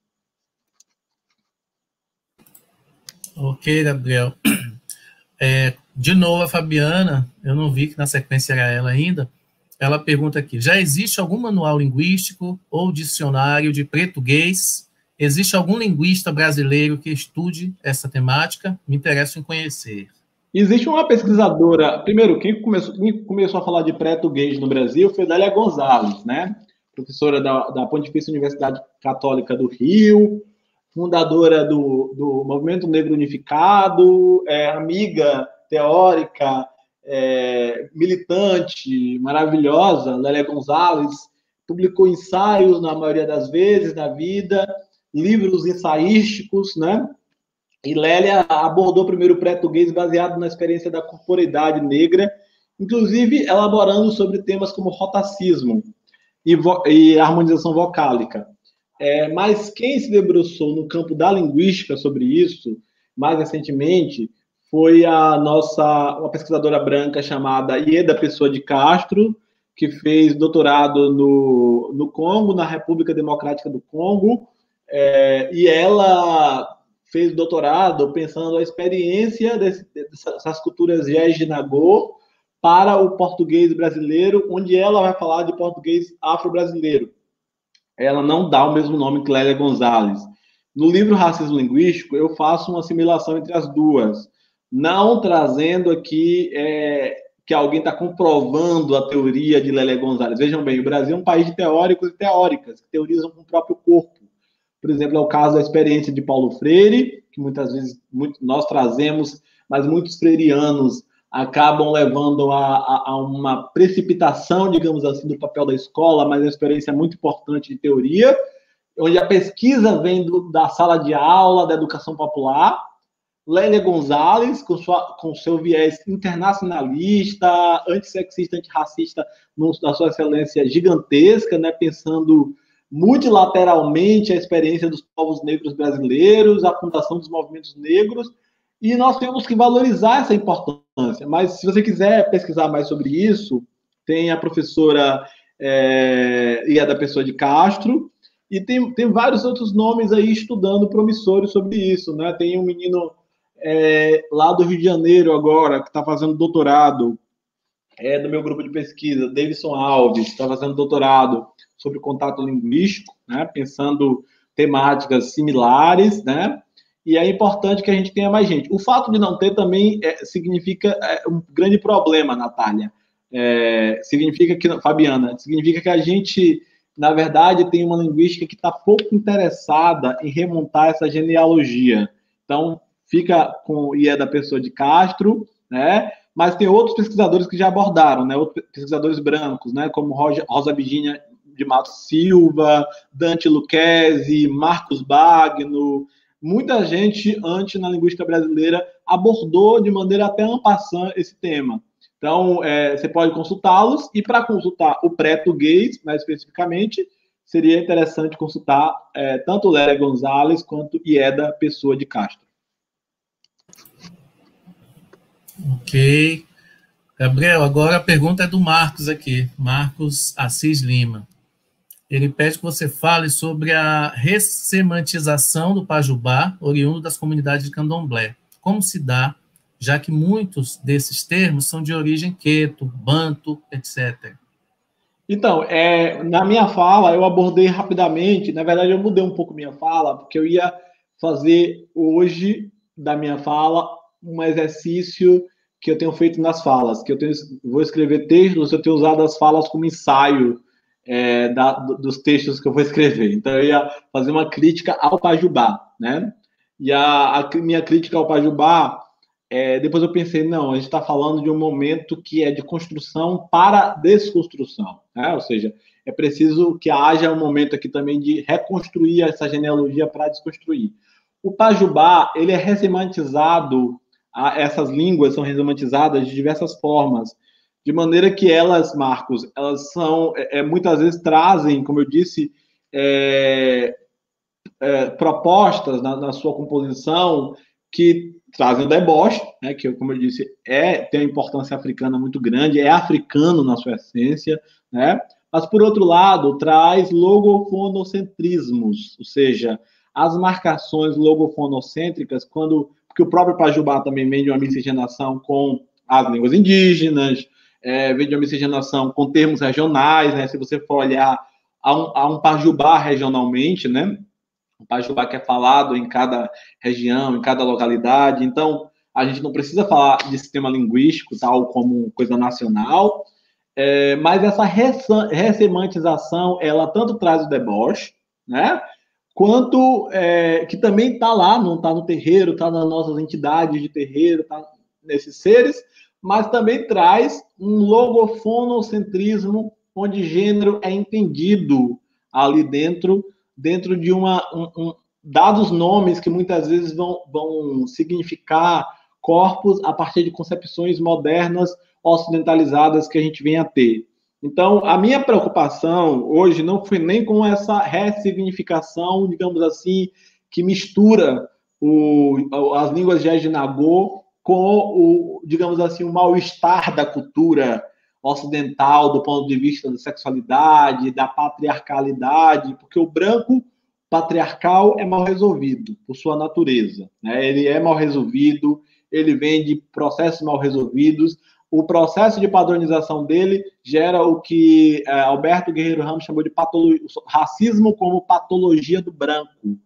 Ok, Gabriel. De novo, a Fabiana, eu não vi que na sequência era ela ainda, ela pergunta aqui, já existe algum manual linguístico ou dicionário de português? Existe algum linguista brasileiro que estude essa temática? Me interessa em conhecer. Existe uma pesquisadora, primeiro, quem começou a falar de português no Brasil foi Lélia Gonzalez, né? Professora da Pontifícia Universidade Católica do Rio, fundadora do Movimento Negro Unificado, amiga teórica, militante, maravilhosa, Lélia Gonzalez, publicou ensaios, na maioria das vezes, na vida, livros ensaísticos, né? E Lélia abordou primeiro o português baseado na experiência da corporeidade negra, inclusive elaborando sobre temas como rotacismo e harmonização vocálica. Mas quem se debruçou no campo da linguística sobre isso mais recentemente, foi uma pesquisadora branca chamada Ieda Pessoa de Castro, que fez doutorado no Congo, na República Democrática do Congo, e ela fez doutorado pensando a experiência dessas culturas Jeje-Nagô para o português brasileiro, onde ela vai falar de português afro-brasileiro. Ela não dá o mesmo nome que Lélia Gonzalez. No livro Racismo Linguístico, eu faço uma assimilação entre as duas, não trazendo aqui que alguém está comprovando a teoria de Lélia Gonzalez. Vejam bem, o Brasil é um país de teóricos e teóricas, que teorizam com o próprio corpo. Por exemplo, é o caso da experiência de Paulo Freire, que muitas vezes nós trazemos, mas muitos freirianos acabam levando a uma precipitação, digamos assim, do papel da escola, mas a experiência é muito importante de teoria, onde a pesquisa vem da sala de aula, da educação popular. Lélia Gonzalez, com seu viés internacionalista, antissexista, antirracista, da sua excelência gigantesca, né, pensando multilateralmente a experiência dos povos negros brasileiros, a fundação dos movimentos negros, e nós temos que valorizar essa importância. Mas, se você quiser pesquisar mais sobre isso, tem a professora Ieda Pessoa de Castro, e tem vários outros nomes aí estudando promissores sobre isso, né? Tem um menino lá do Rio de Janeiro agora, que está fazendo doutorado, do meu grupo de pesquisa, Davidson Alves, está fazendo doutorado sobre contato linguístico, né? Pensando temáticas similares, né? E é importante que a gente tenha mais gente. O fato de não ter também significa um grande problema, Natália. Fabiana, significa que a gente, na verdade, tem uma linguística que está pouco interessada em remontar essa genealogia. Então, fica com Ieda Pessoa de Castro, né? Mas tem outros pesquisadores que já abordaram, né? Outros pesquisadores brancos, né? Como Rosa Virginia de Matos Silva, Dante Lucchesi, Marcos Bagno. Muita gente, antes na linguística brasileira, abordou de maneira até en passant esse tema. Então, você pode consultá-los, e para consultar o pré-português, mais especificamente, seria interessante consultar tanto Lélia Gonzalez quanto Ieda Pessoa de Castro. Ok. Gabriel, agora a pergunta é do Marcos aqui, Marcos Assis Lima. Ele pede que você fale sobre a ressemantização do pajubá, oriundo das comunidades de candomblé. Como se dá, já que muitos desses termos são de origem queto, banto, etc. Então, na minha fala, eu abordei rapidamente, na verdade, eu mudei um pouco minha fala, porque eu ia fazer hoje, da minha fala, um exercício que eu tenho feito nas falas, que vou escrever textos, eu tenho usado as falas como ensaio dos textos que eu vou escrever. Então, eu ia fazer uma crítica ao pajubá, né? E a minha crítica ao pajubá, depois eu pensei, não, a gente está falando de um momento que é de construção para desconstrução, né? Ou seja, é preciso que haja um momento aqui também de reconstruir essa genealogia para desconstruir. O pajubá, ele é ressemantizado, essas línguas são ressemantizadas de diversas formas, de maneira que elas, Marcos, elas são, muitas vezes trazem, como eu disse, propostas na sua composição que trazem o deboche, né, que, como eu disse, tem uma importância africana muito grande, é africano na sua essência, né? Mas, por outro lado, traz logofonocentrismos, ou seja, as marcações logofonocêntricas, porque o próprio pajubá também vem de uma miscigenação com as línguas indígenas, vem de uma miscigenação com termos regionais, né? Se você for olhar, há um pajubá regionalmente, né? O pajubá que é falado em cada região, em cada localidade. Então, a gente não precisa falar de sistema linguístico tal como coisa nacional, mas essa ressemantização, ela tanto traz o deboche, né? Quanto que também está lá, não está no terreiro, está nas nossas entidades de terreiro, está nesses seres, mas também traz um logofonocentrismo, onde gênero é entendido ali dentro de dados nomes que muitas vezes vão significar corpos a partir de concepções modernas, ocidentalizadas que a gente vem a ter. Então, a minha preocupação hoje não foi nem com essa ressignificação, digamos assim, que mistura as línguas de Nagô com digamos assim, o mal-estar da cultura ocidental do ponto de vista da sexualidade, da patriarcalidade, porque o branco patriarcal é mal resolvido por sua natureza, né? Ele é mal resolvido, ele vem de processos mal resolvidos. O processo de padronização dele gera o que Alberto Guerreiro Ramos chamou de racismo como patologia do branco.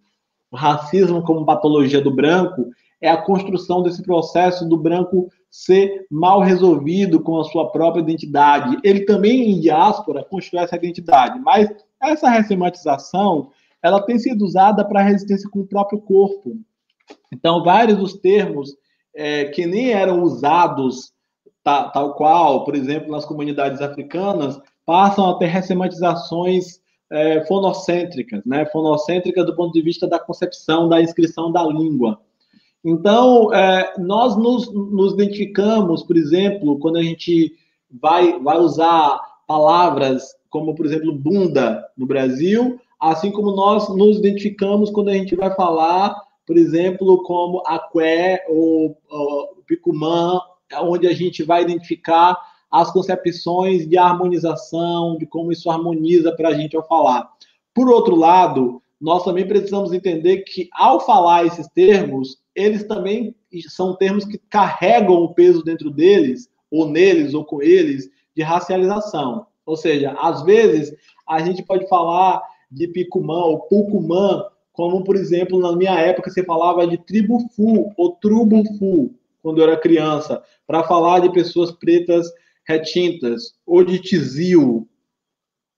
O racismo como patologia do branco é a construção desse processo do branco ser mal resolvido com a sua própria identidade. Ele também, em diáspora, constrói essa identidade, mas essa ressemantização ela tem sido usada para resistência com o próprio corpo. Então, vários dos termos que nem eram usados tal qual, por exemplo, nas comunidades africanas, passam a ter ressemantizações fonocêntricas, né? Fonocêntricas do ponto de vista da concepção, da inscrição da língua. Então, nós nos identificamos, por exemplo, quando a gente vai usar palavras como, por exemplo, bunda no Brasil, assim como nós nos identificamos quando a gente vai falar, por exemplo, como aqué ou picumã, onde a gente vai identificar as concepções de harmonização, de como isso harmoniza para a gente ao falar. Por outro lado, nós também precisamos entender que, ao falar esses termos, eles também são termos que carregam o peso dentro deles, ou neles, ou com eles, de racialização. Ou seja, às vezes, a gente pode falar de picumã ou pucumã, como, por exemplo, na minha época, você falava de tribufu ou trubufu, quando eu era criança, para falar de pessoas pretas retintas, ou de tizil.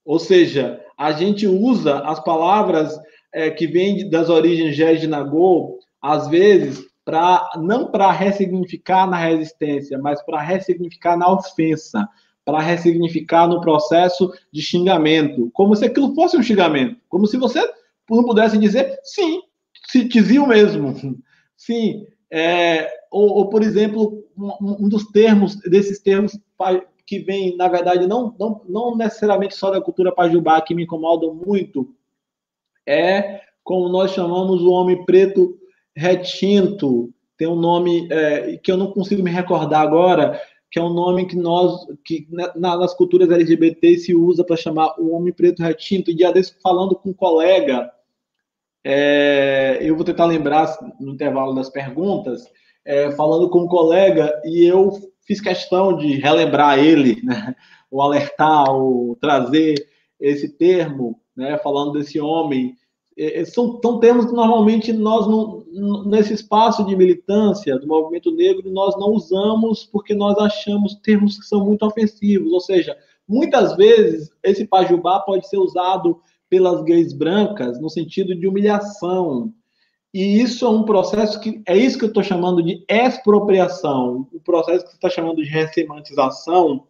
Ou seja, a gente usa as palavras que vêm das origens de Nagô, às vezes, não para ressignificar na resistência, mas para ressignificar na ofensa, para ressignificar no processo de xingamento, como se aquilo fosse um xingamento, como se você não pudesse dizer, sim, se tizil mesmo, sim. Ou, por exemplo, um desses termos que vem, na verdade, não necessariamente só da cultura pajubá, que me incomodam muito, é como nós chamamos o homem preto retinto. Tem um nome que eu não consigo me recordar agora, que é um nome que nas culturas LGBT se usa para chamar o homem preto retinto. E dia desse, falando com um colega, eu vou tentar lembrar no intervalo das perguntas, falando com um colega, e eu fiz questão de relembrar ele, né, ou alertar, ou trazer esse termo, né, falando desse homem. São termos que normalmente nós, nesse espaço de militância do movimento negro, nós não usamos porque nós achamos termos que são muito ofensivos. Ou seja, muitas vezes esse pajubá pode ser usado pelas gays brancas no sentido de humilhação. E isso é um processo que é isso que eu estou chamando de expropriação. O processo que você está chamando de ressemantização,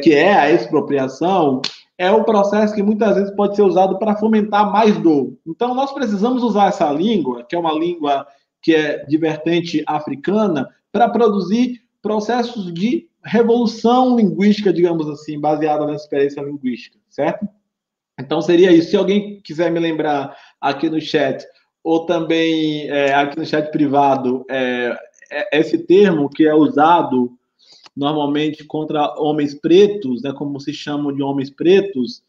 que é a expropriação, é um processo que muitas vezes pode ser usado para fomentar mais dor. Então, nós precisamos usar essa língua, que é uma língua que é de vertente africana, para produzir processos de revolução linguística, digamos assim, baseada nessa experiência linguística, certo? Então, seria isso. Se alguém quiser me lembrar aqui no chat, ou também aqui no chat privado, esse termo que é usado normalmente contra homens pretos, né, como se chamam de homens pretos,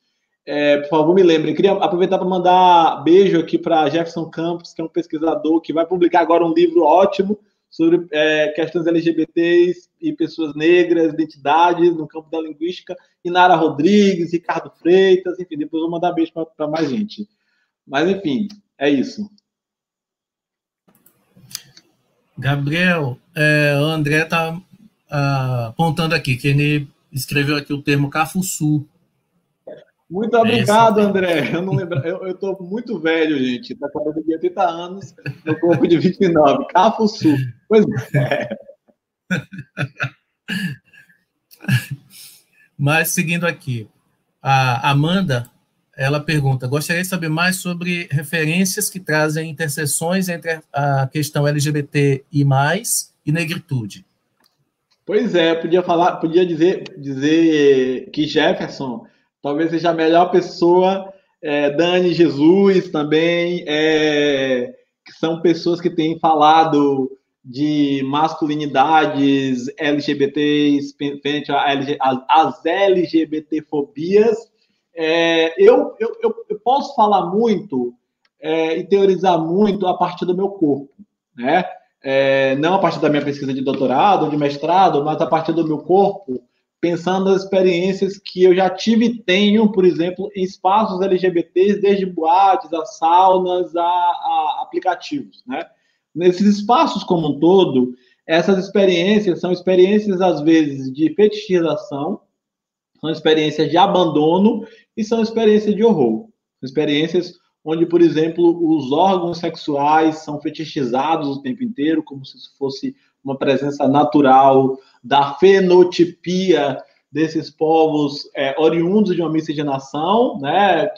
por favor, me lembrem. Queria aproveitar para mandar beijo aqui para Jefferson Campos, que é um pesquisador que vai publicar agora um livro ótimo sobre questões LGBTs e pessoas negras, identidades no campo da linguística, e Nara Rodrigues, Ricardo Freitas, enfim, depois vou mandar beijo para mais gente. Mas, enfim, é isso. Gabriel, o André está apontando aqui que ele escreveu aqui o termo Cafuçu. Muito obrigado, André. Eu não lembro. Eu estou muito velho, gente. Está falando de 80 anos, no corpo de 29. Cafuçu. Pois é. Mas, seguindo aqui, a Amanda, ela pergunta, gostaria de saber mais sobre referências que trazem interseções entre a questão LGBT e negritude. Pois é, podia dizer que Jefferson talvez seja a melhor pessoa, Dani Jesus também, que são pessoas que têm falado de masculinidades LGBTs, frente às LGBT-fobias. Eu posso falar muito e teorizar muito a partir do meu corpo, né? Não a partir da minha pesquisa de doutorado ou de mestrado, mas a partir do meu corpo, pensando nas experiências que eu já tive e tenho, por exemplo, em espaços LGBTs, desde boates, a saunas, a aplicativos, né? Nesses espaços como um todo, essas experiências são experiências, às vezes, de fetichização, são experiências de abandono e são experiências de horror. São experiências onde, por exemplo, os órgãos sexuais são fetichizados o tempo inteiro, como se isso fosse uma presença natural da fenotipia desses povos oriundos de uma miscigenação, né,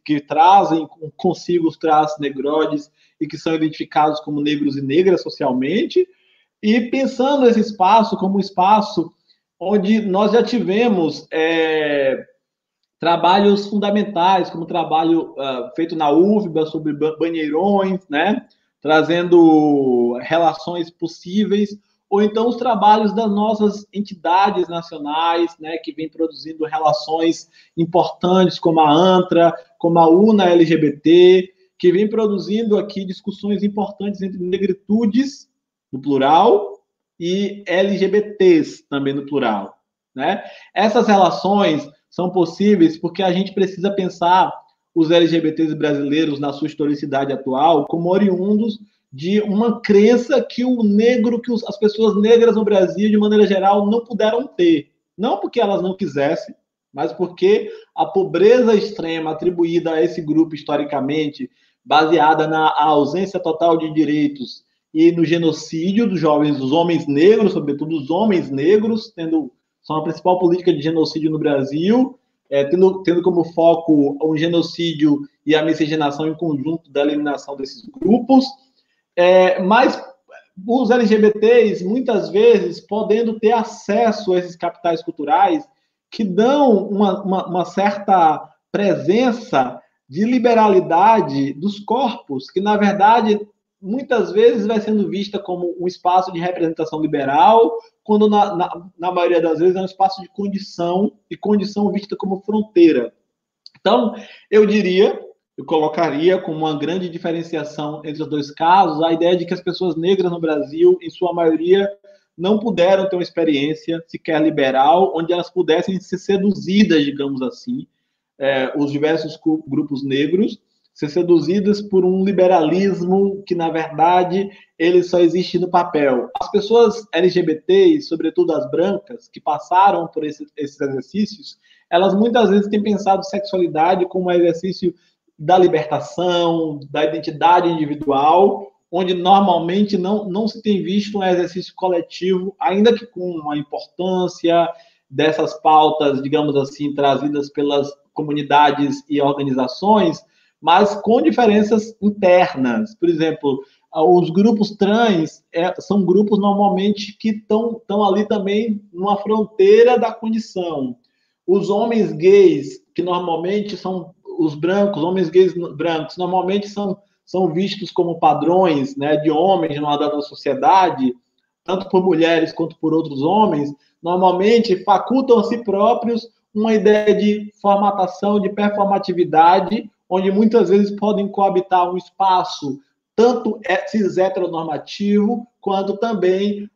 que trazem consigo os traços negroides e que são identificados como negros e negras socialmente, e pensando esse espaço como um espaço onde nós já tivemos trabalhos fundamentais, como o trabalho feito na UFBA sobre banheirões, né, trazendo relações possíveis, ou então os trabalhos das nossas entidades nacionais, né, que vêm produzindo relações importantes, como a ANTRA, como a UNA LGBT, que vem produzindo aqui discussões importantes entre negritudes, no plural, e LGBTs, também no plural, né? Essas relações são possíveis porque a gente precisa pensar os LGBTs brasileiros na sua historicidade atual como oriundos de uma crença que o negro, que as pessoas negras no Brasil, de maneira geral, não puderam ter. Não porque elas não quisessem, mas porque a pobreza extrema atribuída a esse grupo historicamente, baseada na ausência total de direitos e no genocídio dos jovens, dos homens negros, sobretudo os homens negros, são a principal política de genocídio no Brasil, tendo como foco um genocídio e a miscigenação em conjunto da eliminação desses grupos. Mas os LGBTs, muitas vezes, podendo ter acesso a esses capitais culturais que dão uma certa presença de liberalidade dos corpos, que, na verdade, muitas vezes vai sendo vista como um espaço de representação liberal, quando, na maioria das vezes, é um espaço de condição, e condição vista como fronteira. Então, eu colocaria como uma grande diferenciação entre os dois casos a ideia de que as pessoas negras no Brasil, em sua maioria, não puderam ter uma experiência sequer liberal, onde elas pudessem ser seduzidas, digamos assim, os diversos grupos negros, ser seduzidas por um liberalismo que, na verdade, ele só existe no papel. As pessoas LGBTs, sobretudo as brancas, que passaram por esses exercícios, elas muitas vezes têm pensado sexualidade como um exercício da libertação, da identidade individual, onde normalmente não se tem visto um exercício coletivo, ainda que com a importância dessas pautas, digamos assim, trazidas pelas comunidades e organizações, mas com diferenças internas. Por exemplo, os grupos trans são grupos normalmente que estão ali também numa fronteira da condição. Os homens gays, que normalmente são os brancos, homens gays brancos, normalmente são vistos como padrões, né, de homens numa dada sociedade, tanto por mulheres quanto por outros homens, normalmente facultam a si próprios uma ideia de formatação, de performatividade, onde muitas vezes podem coabitar um espaço tanto cis heteronormativo, quanto também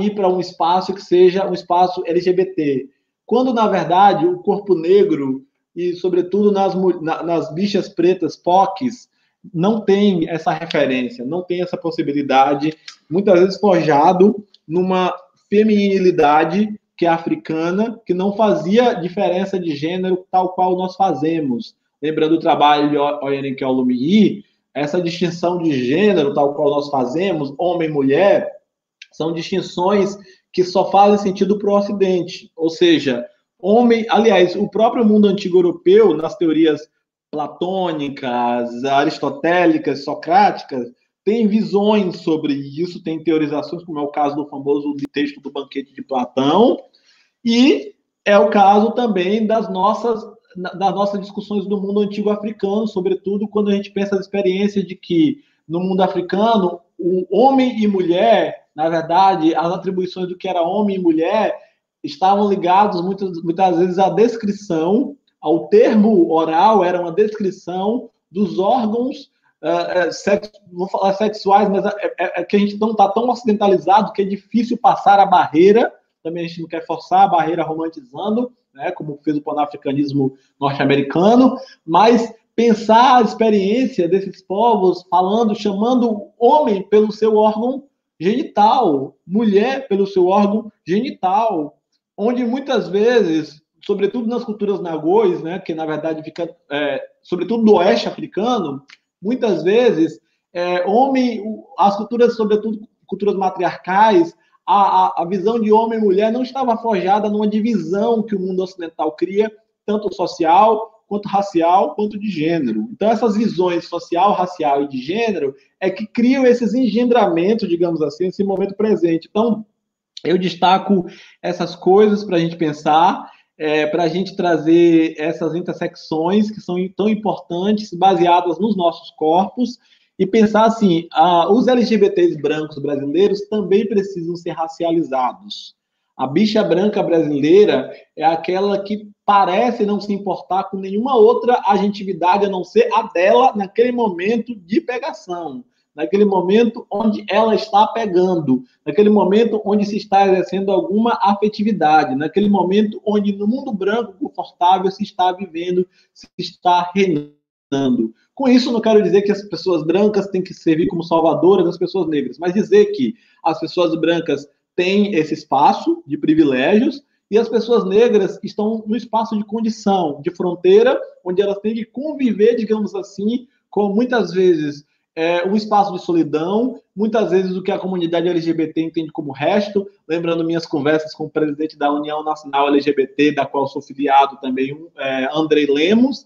ir para um espaço que seja um espaço LGBT. Quando, na verdade, o corpo negro, e sobretudo nas bichas pretas POCs, não tem essa referência, não tem essa possibilidade, muitas vezes forjado numa feminilidade que é africana, que não fazia diferença de gênero tal qual nós fazemos. Lembrando o trabalho de Oyeneque Olumide, essa distinção de gênero tal qual nós fazemos, homem e mulher, são distinções que só fazem sentido para o Ocidente. Ou seja, aliás, o próprio mundo antigo europeu, nas teorias platônicas, aristotélicas, socráticas, tem visões sobre isso, tem teorizações, como é o caso do famoso texto do Banquete de Platão, e é o caso também das nossas discussões do mundo antigo africano, sobretudo quando a gente pensa as experiências de que no mundo africano, o homem e mulher, na verdade, as atribuições do que era homem e mulher estavam ligados muitas vezes à descrição, ao termo oral, era uma descrição dos órgãos, vou falar sexuais, mas que a gente não está tão ocidentalizado que é difícil passar a barreira, também a gente não quer forçar a barreira romantizando, né, como fez o panafricanismo norte-americano, mas pensar a experiência desses povos chamando homem pelo seu órgão genital, mulher pelo seu órgão genital, onde muitas vezes, sobretudo nas culturas nagôs, né, que na verdade fica, sobretudo do oeste africano, muitas vezes, as culturas, sobretudo culturas matriarcais, a visão de homem e mulher não estava forjada numa divisão que o mundo ocidental cria, tanto social, quanto racial, quanto de gênero. Então, essas visões social, racial e de gênero é que criam esses engendramentos, digamos assim, nesse momento presente. Então, eu destaco essas coisas para a gente pensar, para a gente trazer essas intersecções que são tão importantes, baseadas nos nossos corpos, e pensar assim, os LGBTs brancos brasileiros também precisam ser racializados. A bicha branca brasileira é aquela que parece não se importar com nenhuma outra agentividade a não ser a dela naquele momento de pegação, naquele momento onde ela está pegando, naquele momento onde se está exercendo alguma afetividade, naquele momento onde no mundo branco confortável se está vivendo, se está reinando. Com isso, não quero dizer que as pessoas brancas têm que servir como salvadoras das pessoas negras, mas dizer que as pessoas brancas têm esse espaço de privilégios e as pessoas negras estão no espaço de condição, de fronteira, onde elas têm que conviver, digamos assim, com muitas vezes um espaço de solidão, muitas vezes o que a comunidade LGBT entende como resto, lembrando minhas conversas com o presidente da União Nacional LGBT, da qual sou filiado também, Andrei Lemos,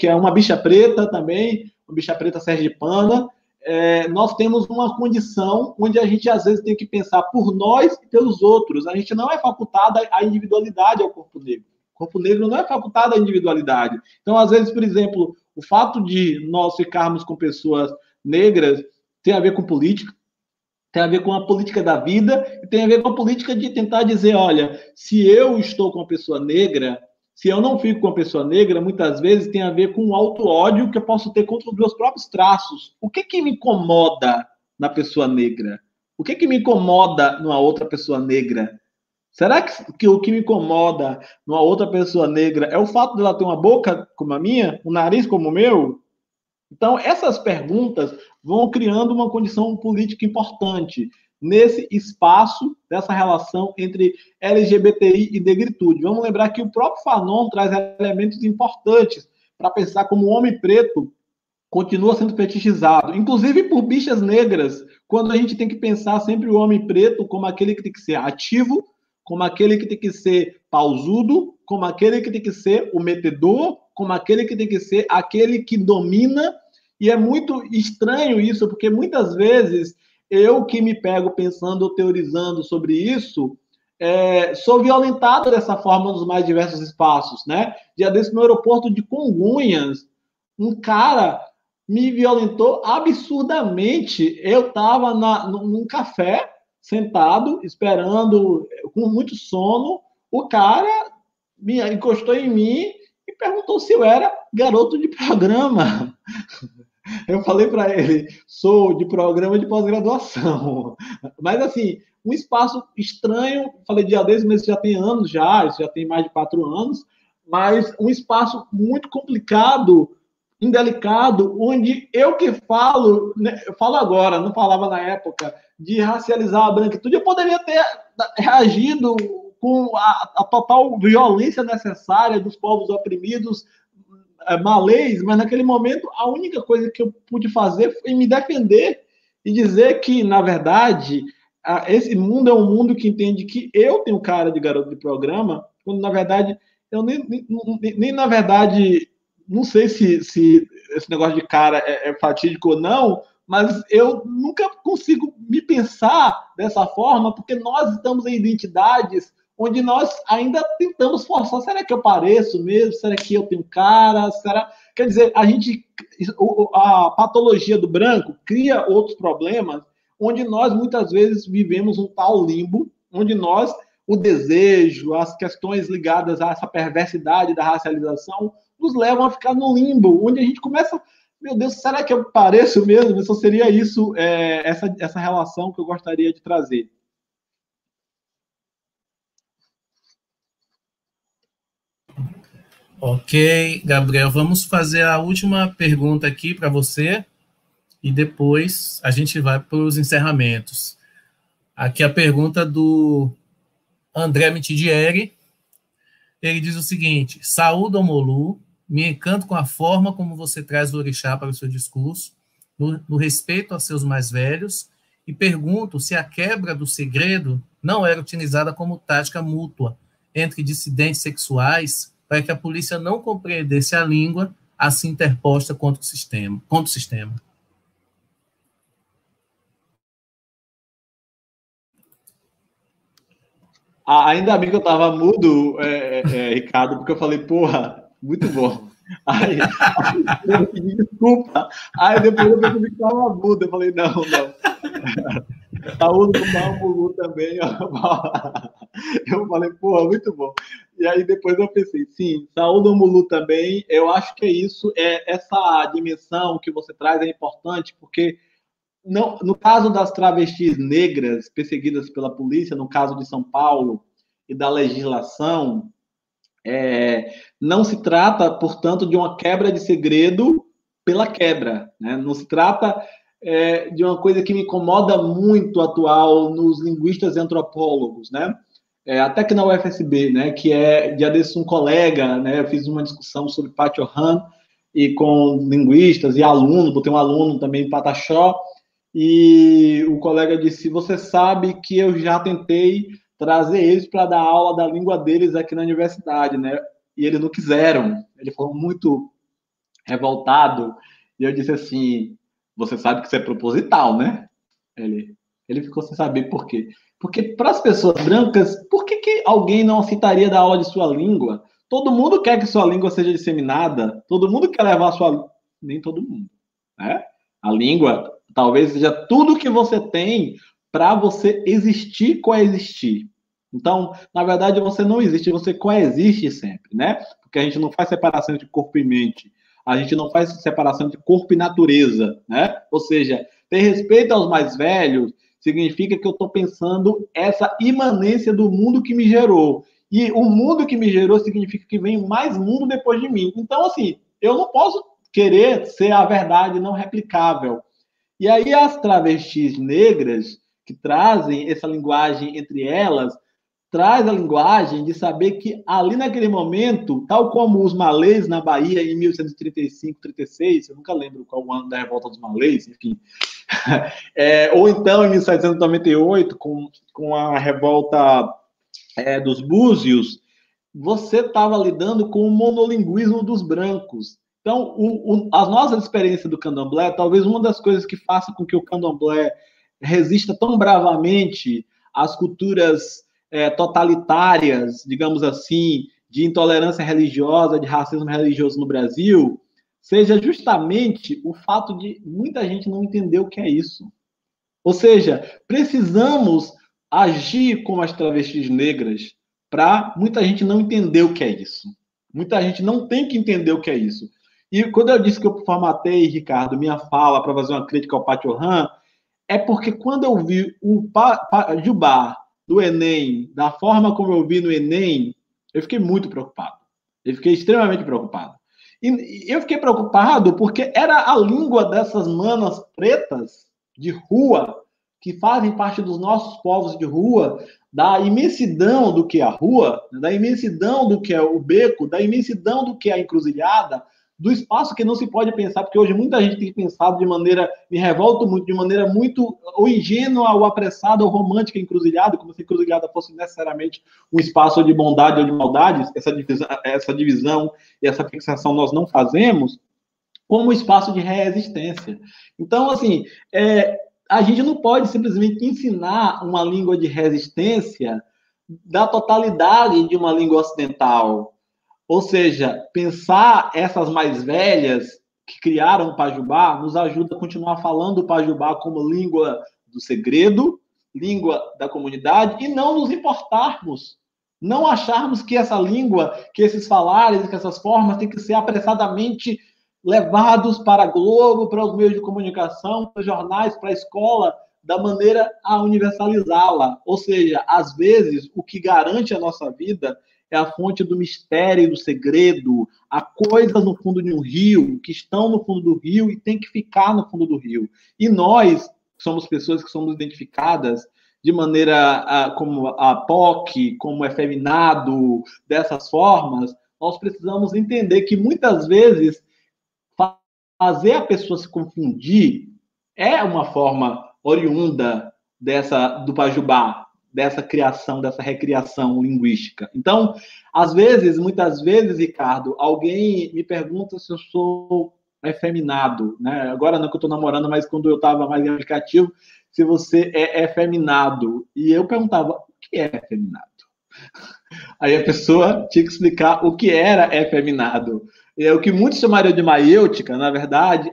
que é uma bicha preta também, uma bicha preta sergipana. Nós temos uma condição onde a gente às vezes tem que pensar por nós e pelos outros. A gente não é facultada a individualidade ao corpo negro. O corpo negro não é facultado a individualidade. Então, às vezes, por exemplo, o fato de nós ficarmos com pessoas negras tem a ver com política, tem a ver com a política da vida e tem a ver com a política de tentar dizer, olha, se eu estou com uma pessoa negra, se eu não fico com uma pessoa negra, muitas vezes tem a ver com o auto-ódio que eu posso ter contra os meus próprios traços. O que me incomoda na pessoa negra? O que me incomoda numa outra pessoa negra? Será que o que me incomoda numa outra pessoa negra é o fato de ela ter uma boca como a minha, um nariz como o meu? Então, essas perguntas vão criando uma condição política importante nesse espaço dessa relação entre LGBTI e negritude. Vamos lembrar que o próprio Fanon traz elementos importantes para pensar como o homem preto continua sendo fetichizado, inclusive por bichas negras, quando a gente tem que pensar sempre o homem preto como aquele que tem que ser ativo, como aquele que tem que ser pausudo, como aquele que tem que ser o metedor, como aquele que tem que ser aquele que domina. E é muito estranho isso, porque muitas vezes eu que me pego pensando ou teorizando sobre isso, sou violentado dessa forma nos mais diversos espaços, né? Dia desse, no aeroporto de Congonhas, um cara me violentou absurdamente. Eu estava num café, sentado, esperando, com muito sono. O cara encostou em mim e perguntou se eu era garoto de programa. Eu falei para ele, sou de programa de pós-graduação. Mas, assim, um espaço estranho, falei dia desse, mas já tem anos já, isso já tem mais de 4 anos, mas um espaço muito complicado, indelicado, onde eu que falo, né, eu falo agora, não falava na época, de racializar a branquitude, eu poderia ter reagido com a total violência necessária dos povos oprimidos, malês, mas naquele momento a única coisa que eu pude fazer foi me defender e dizer que, na verdade, esse mundo é um mundo que entende que eu tenho cara de garoto de programa, quando, na verdade, eu nem na verdade, não sei se esse negócio de cara é fatídico ou não, mas eu nunca consigo me pensar dessa forma, porque nós estamos em identidades onde nós ainda tentamos forçar, será que eu pareço mesmo? Será que eu tenho cara? Será? Quer dizer, a patologia do branco cria outros problemas, onde nós muitas vezes vivemos um tal limbo, onde o desejo, as questões ligadas a essa perversidade da racialização, nos levam a ficar no limbo, onde a gente começa, meu Deus, será que eu pareço mesmo? Só seria isso, essa relação que eu gostaria de trazer. Ok, Gabriel, vamos fazer a última pergunta aqui para você e depois a gente vai para os encerramentos. Aqui a pergunta do André Mitidieri. Ele diz o seguinte: saúdo ao Molu, me encanto com a forma como você traz o orixá para o seu discurso, no respeito aos seus mais velhos, e pergunto se a quebra do segredo não era utilizada como tática mútua entre dissidentes sexuais para que a polícia não compreendesse a língua assim interposta contra o sistema. Ainda bem que eu estava mudo, Ricardo, porque eu falei, porra, muito bom. Aí eu pedi desculpa. Aí depois eu percebi que estava mudo. Eu falei, não. Saúde do Mulu também. Eu falei, porra, muito bom. E aí depois eu pensei, sim, saúde do Mulu também. Eu acho que é isso, essa dimensão que você traz é importante, porque no caso das travestis negras perseguidas pela polícia, no caso de São Paulo e da legislação, não se trata, portanto, de uma quebra de segredo pela quebra, né? Não se trata de uma coisa que me incomoda muito atual nos linguistas e antropólogos, né? Até que na UFSB, né? Que dia desses um colega, né? Eu fiz uma discussão sobre Patio Han e com linguistas e aluno, botei um aluno também em Pataxó, e o colega disse: você sabe que eu já tentei trazer eles para dar aula da língua deles aqui na universidade, né? E eles não quiseram. Ele foi muito revoltado. E eu disse assim: você sabe que isso é proposital, né? Ele ficou sem saber por quê. Porque para as pessoas brancas, por que alguém não aceitaria dar aula de sua língua? Todo mundo quer que sua língua seja disseminada. Todo mundo quer levar a sua... Nem todo mundo, né? A língua talvez seja tudo que você tem para você existir, coexistir. Então, na verdade, você não existe, você coexiste sempre, né? Porque a gente não faz separação de corpo e mente. A gente não faz separação de corpo e natureza, né? Ou seja, ter respeito aos mais velhos significa que eu estou pensando essa imanência do mundo que me gerou. E o mundo que me gerou significa que vem mais mundo depois de mim. Então, assim, eu não posso querer ser a verdade não replicável. E aí as travestis negras, que trazem essa linguagem entre elas, traz a linguagem de saber que ali naquele momento, tal como os malês na Bahia em 1835, 36, eu nunca lembro qual o ano da revolta dos malês, enfim, ou então em 1798, com a revolta dos búzios, você estava lidando com o monolinguismo dos brancos. Então, as nossas experiências do candomblé, talvez uma das coisas que faça com que o candomblé resista tão bravamente às culturas totalitárias, digamos assim, de intolerância religiosa, de racismo religioso no Brasil, seja justamente o fato de muita gente não entender o que é isso. Ou seja, precisamos agir como as travestis negras para muita gente não entender o que é isso. Muita gente não tem que entender o que é isso. E quando eu disse que eu formatei, Ricardo, minha fala para fazer uma crítica ao Patio Han, é porque quando eu vi o Jubá do Enem, da forma como eu vi no Enem, eu fiquei muito preocupado. Eu fiquei extremamente preocupado. E eu fiquei preocupado porque era a língua dessas manas pretas de rua, que fazem parte dos nossos povos de rua, da imensidão do que é a rua, da imensidão do que é o beco, da imensidão do que é a encruzilhada, do espaço que não se pode pensar, porque hoje muita gente tem pensado de maneira, me revolto muito, de maneira muito ou ingênua, ou apressada, ou romântica, encruzilhada, como se a encruzilhada fosse necessariamente um espaço de bondade ou de maldade, essa divisão e essa fixação nós não fazemos, como espaço de resistência. Então, assim, a gente não pode simplesmente ensinar uma língua de resistência da totalidade de uma língua ocidental. Ou seja, pensar essas mais velhas que criaram o Pajubá nos ajuda a continuar falando o Pajubá como língua do segredo, língua da comunidade, e não nos importarmos, não acharmos que essa língua, que esses falares, que essas formas têm que ser apressadamente levados para a Globo, para os meios de comunicação, para os jornais, para a escola, da maneira a universalizá-la. Ou seja, às vezes, o que garante a nossa vida é a fonte do mistério e do segredo, há coisas no fundo de um rio, que estão no fundo do rio e tem que ficar no fundo do rio. E nós, somos pessoas que somos identificadas de maneira como a POC, como efeminado, dessas formas, nós precisamos entender que muitas vezes fazer a pessoa se confundir é uma forma oriunda do Pajubá, dessa criação, dessa recriação linguística. Então, às vezes, muitas vezes, Ricardo, alguém me pergunta se eu sou efeminado, né? Agora não que eu estou namorando, mas quando eu estava mais em aplicativo, se você é efeminado. E eu perguntava, o que é efeminado? Aí a pessoa tinha que explicar o que era efeminado. E o que muitos chamariam de maiêutica, na verdade,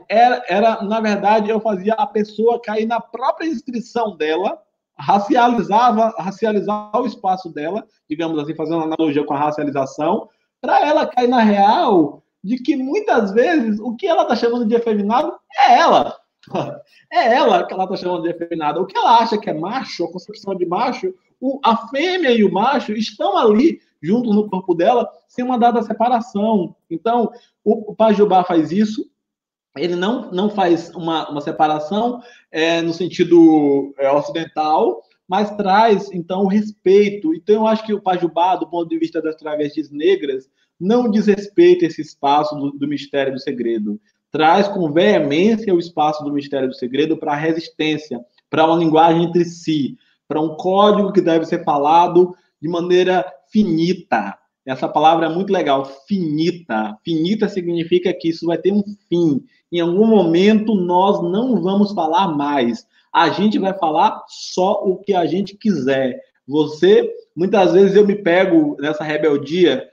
na verdade, eu fazia a pessoa cair na própria inscrição dela, racializar o espaço dela, digamos assim, fazendo uma analogia com a racialização, para ela cair na real de que muitas vezes o que ela está chamando de efeminado é ela. É ela que ela está chamando de efeminado. O que ela acha que é macho, a concepção de macho, a fêmea e o macho estão ali juntos no corpo dela, sem uma dada separação. Então, o Pajubá faz isso, ele não faz uma separação no sentido ocidental, mas traz, então, o respeito. Então, eu acho que o Pajubá, do ponto de vista das travestis negras, não desrespeita esse espaço do mistério do segredo. Traz com veemência o espaço do mistério do segredo para a resistência, para uma linguagem entre si, para um código que deve ser falado de maneira finita. Essa palavra é muito legal, finita. Finita significa que isso vai ter um fim. Em algum momento, nós não vamos falar mais. A gente vai falar só o que a gente quiser. Muitas vezes eu me pego nessa rebeldia.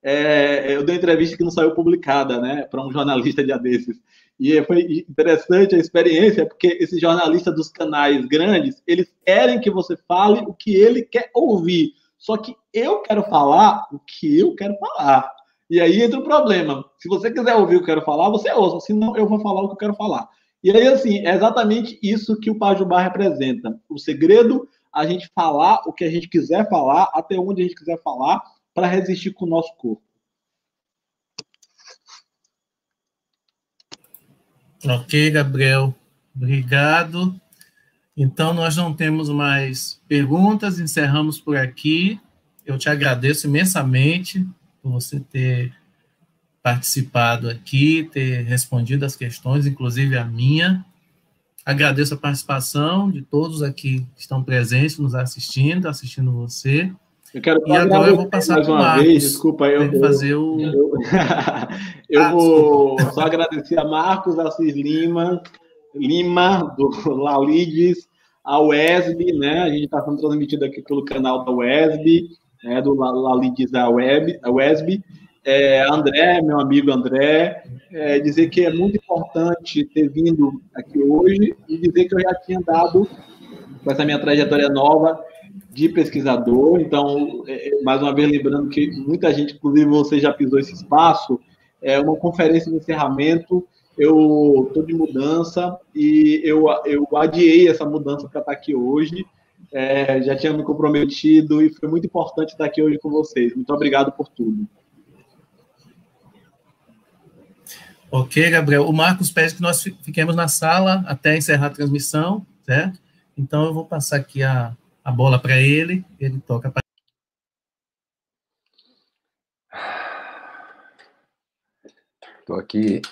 Eu dei uma entrevista que não saiu publicada, né, para um jornalista de desses. E foi interessante a experiência, porque esses jornalistas dos canais grandes, eles querem que você fale o que ele quer ouvir. Só que eu quero falar o que eu quero falar. E aí entra o problema. Se você quiser ouvir o que eu quero falar, você ouça. Senão, eu vou falar o que eu quero falar. E aí, assim, é exatamente isso que o Pajubá representa. O segredo, a gente falar o que a gente quiser falar, até onde a gente quiser falar, para resistir com o nosso corpo. Ok, Gabriel. Obrigado. Então, nós não temos mais perguntas, encerramos por aqui. Eu te agradeço imensamente por você ter participado aqui, ter respondido as questões, inclusive a minha. Agradeço a participação de todos aqui que estão presentes, nos assistindo você. E agora eu vou passar mais uma vez, desculpa, eu vou só agradecer a Marcos Assis Lima, do Lalides, a UESB, né? A gente está sendo transmitido aqui pelo canal da UESB, né? Do Lalides da UESB. André, meu amigo André, dizer que é muito importante ter vindo aqui hoje e dizer que eu já tinha dado, com essa minha trajetória nova, de pesquisador. Então, mais uma vez, lembrando que muita gente, inclusive você, já pisou esse espaço, é uma conferência de encerramento. Eu estou de mudança e eu adiei essa mudança para estar aqui hoje. Já tinha me comprometido e foi muito importante estar aqui hoje com vocês. Muito obrigado por tudo. Ok, Gabriel. O Marcos pede que nós fiquemos na sala até encerrar a transmissão, certo? Então, eu vou passar aqui a bola para ele toca para... Estou aqui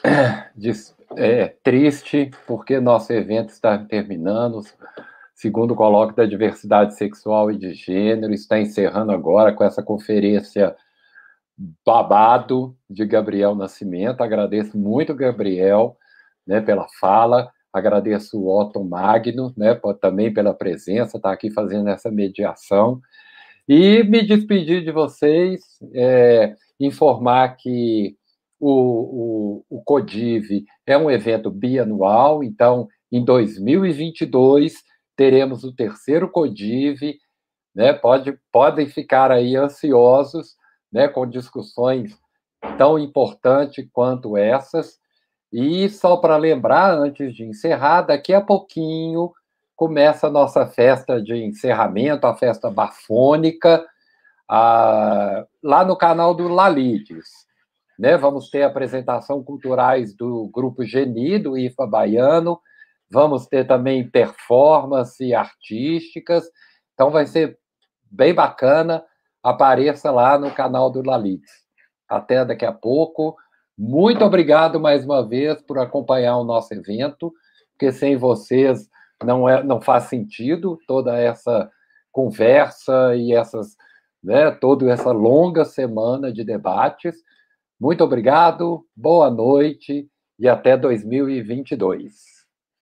triste, porque nosso evento está terminando, segundo colóquio da diversidade sexual e de gênero, está encerrando agora com essa conferência babado de Gabriel Nascimento. Agradeço muito, Gabriel, né, pela fala, agradeço o Otton Magno, né, também pela presença, está aqui fazendo essa mediação, E me despedir de vocês, informar que o CODIV é um evento bianual, então, em 2022, teremos o terceiro CODIV, né? Podem ficar aí ansiosos, né, com discussões tão importantes quanto essas. E só para lembrar, antes de encerrar, daqui a pouquinho começa a nossa festa de encerramento, a festa bafônica, lá no canal do Lalides. Né? Vamos ter apresentação culturais do Grupo Geni, do IFA Baiano, vamos ter também performance artísticas, então vai ser bem bacana, apareça lá no canal do Lalides. Até daqui a pouco. Muito obrigado mais uma vez por acompanhar o nosso evento, porque sem vocês não faz sentido toda essa conversa e toda essa longa semana de debates. Muito obrigado, boa noite e até 2022.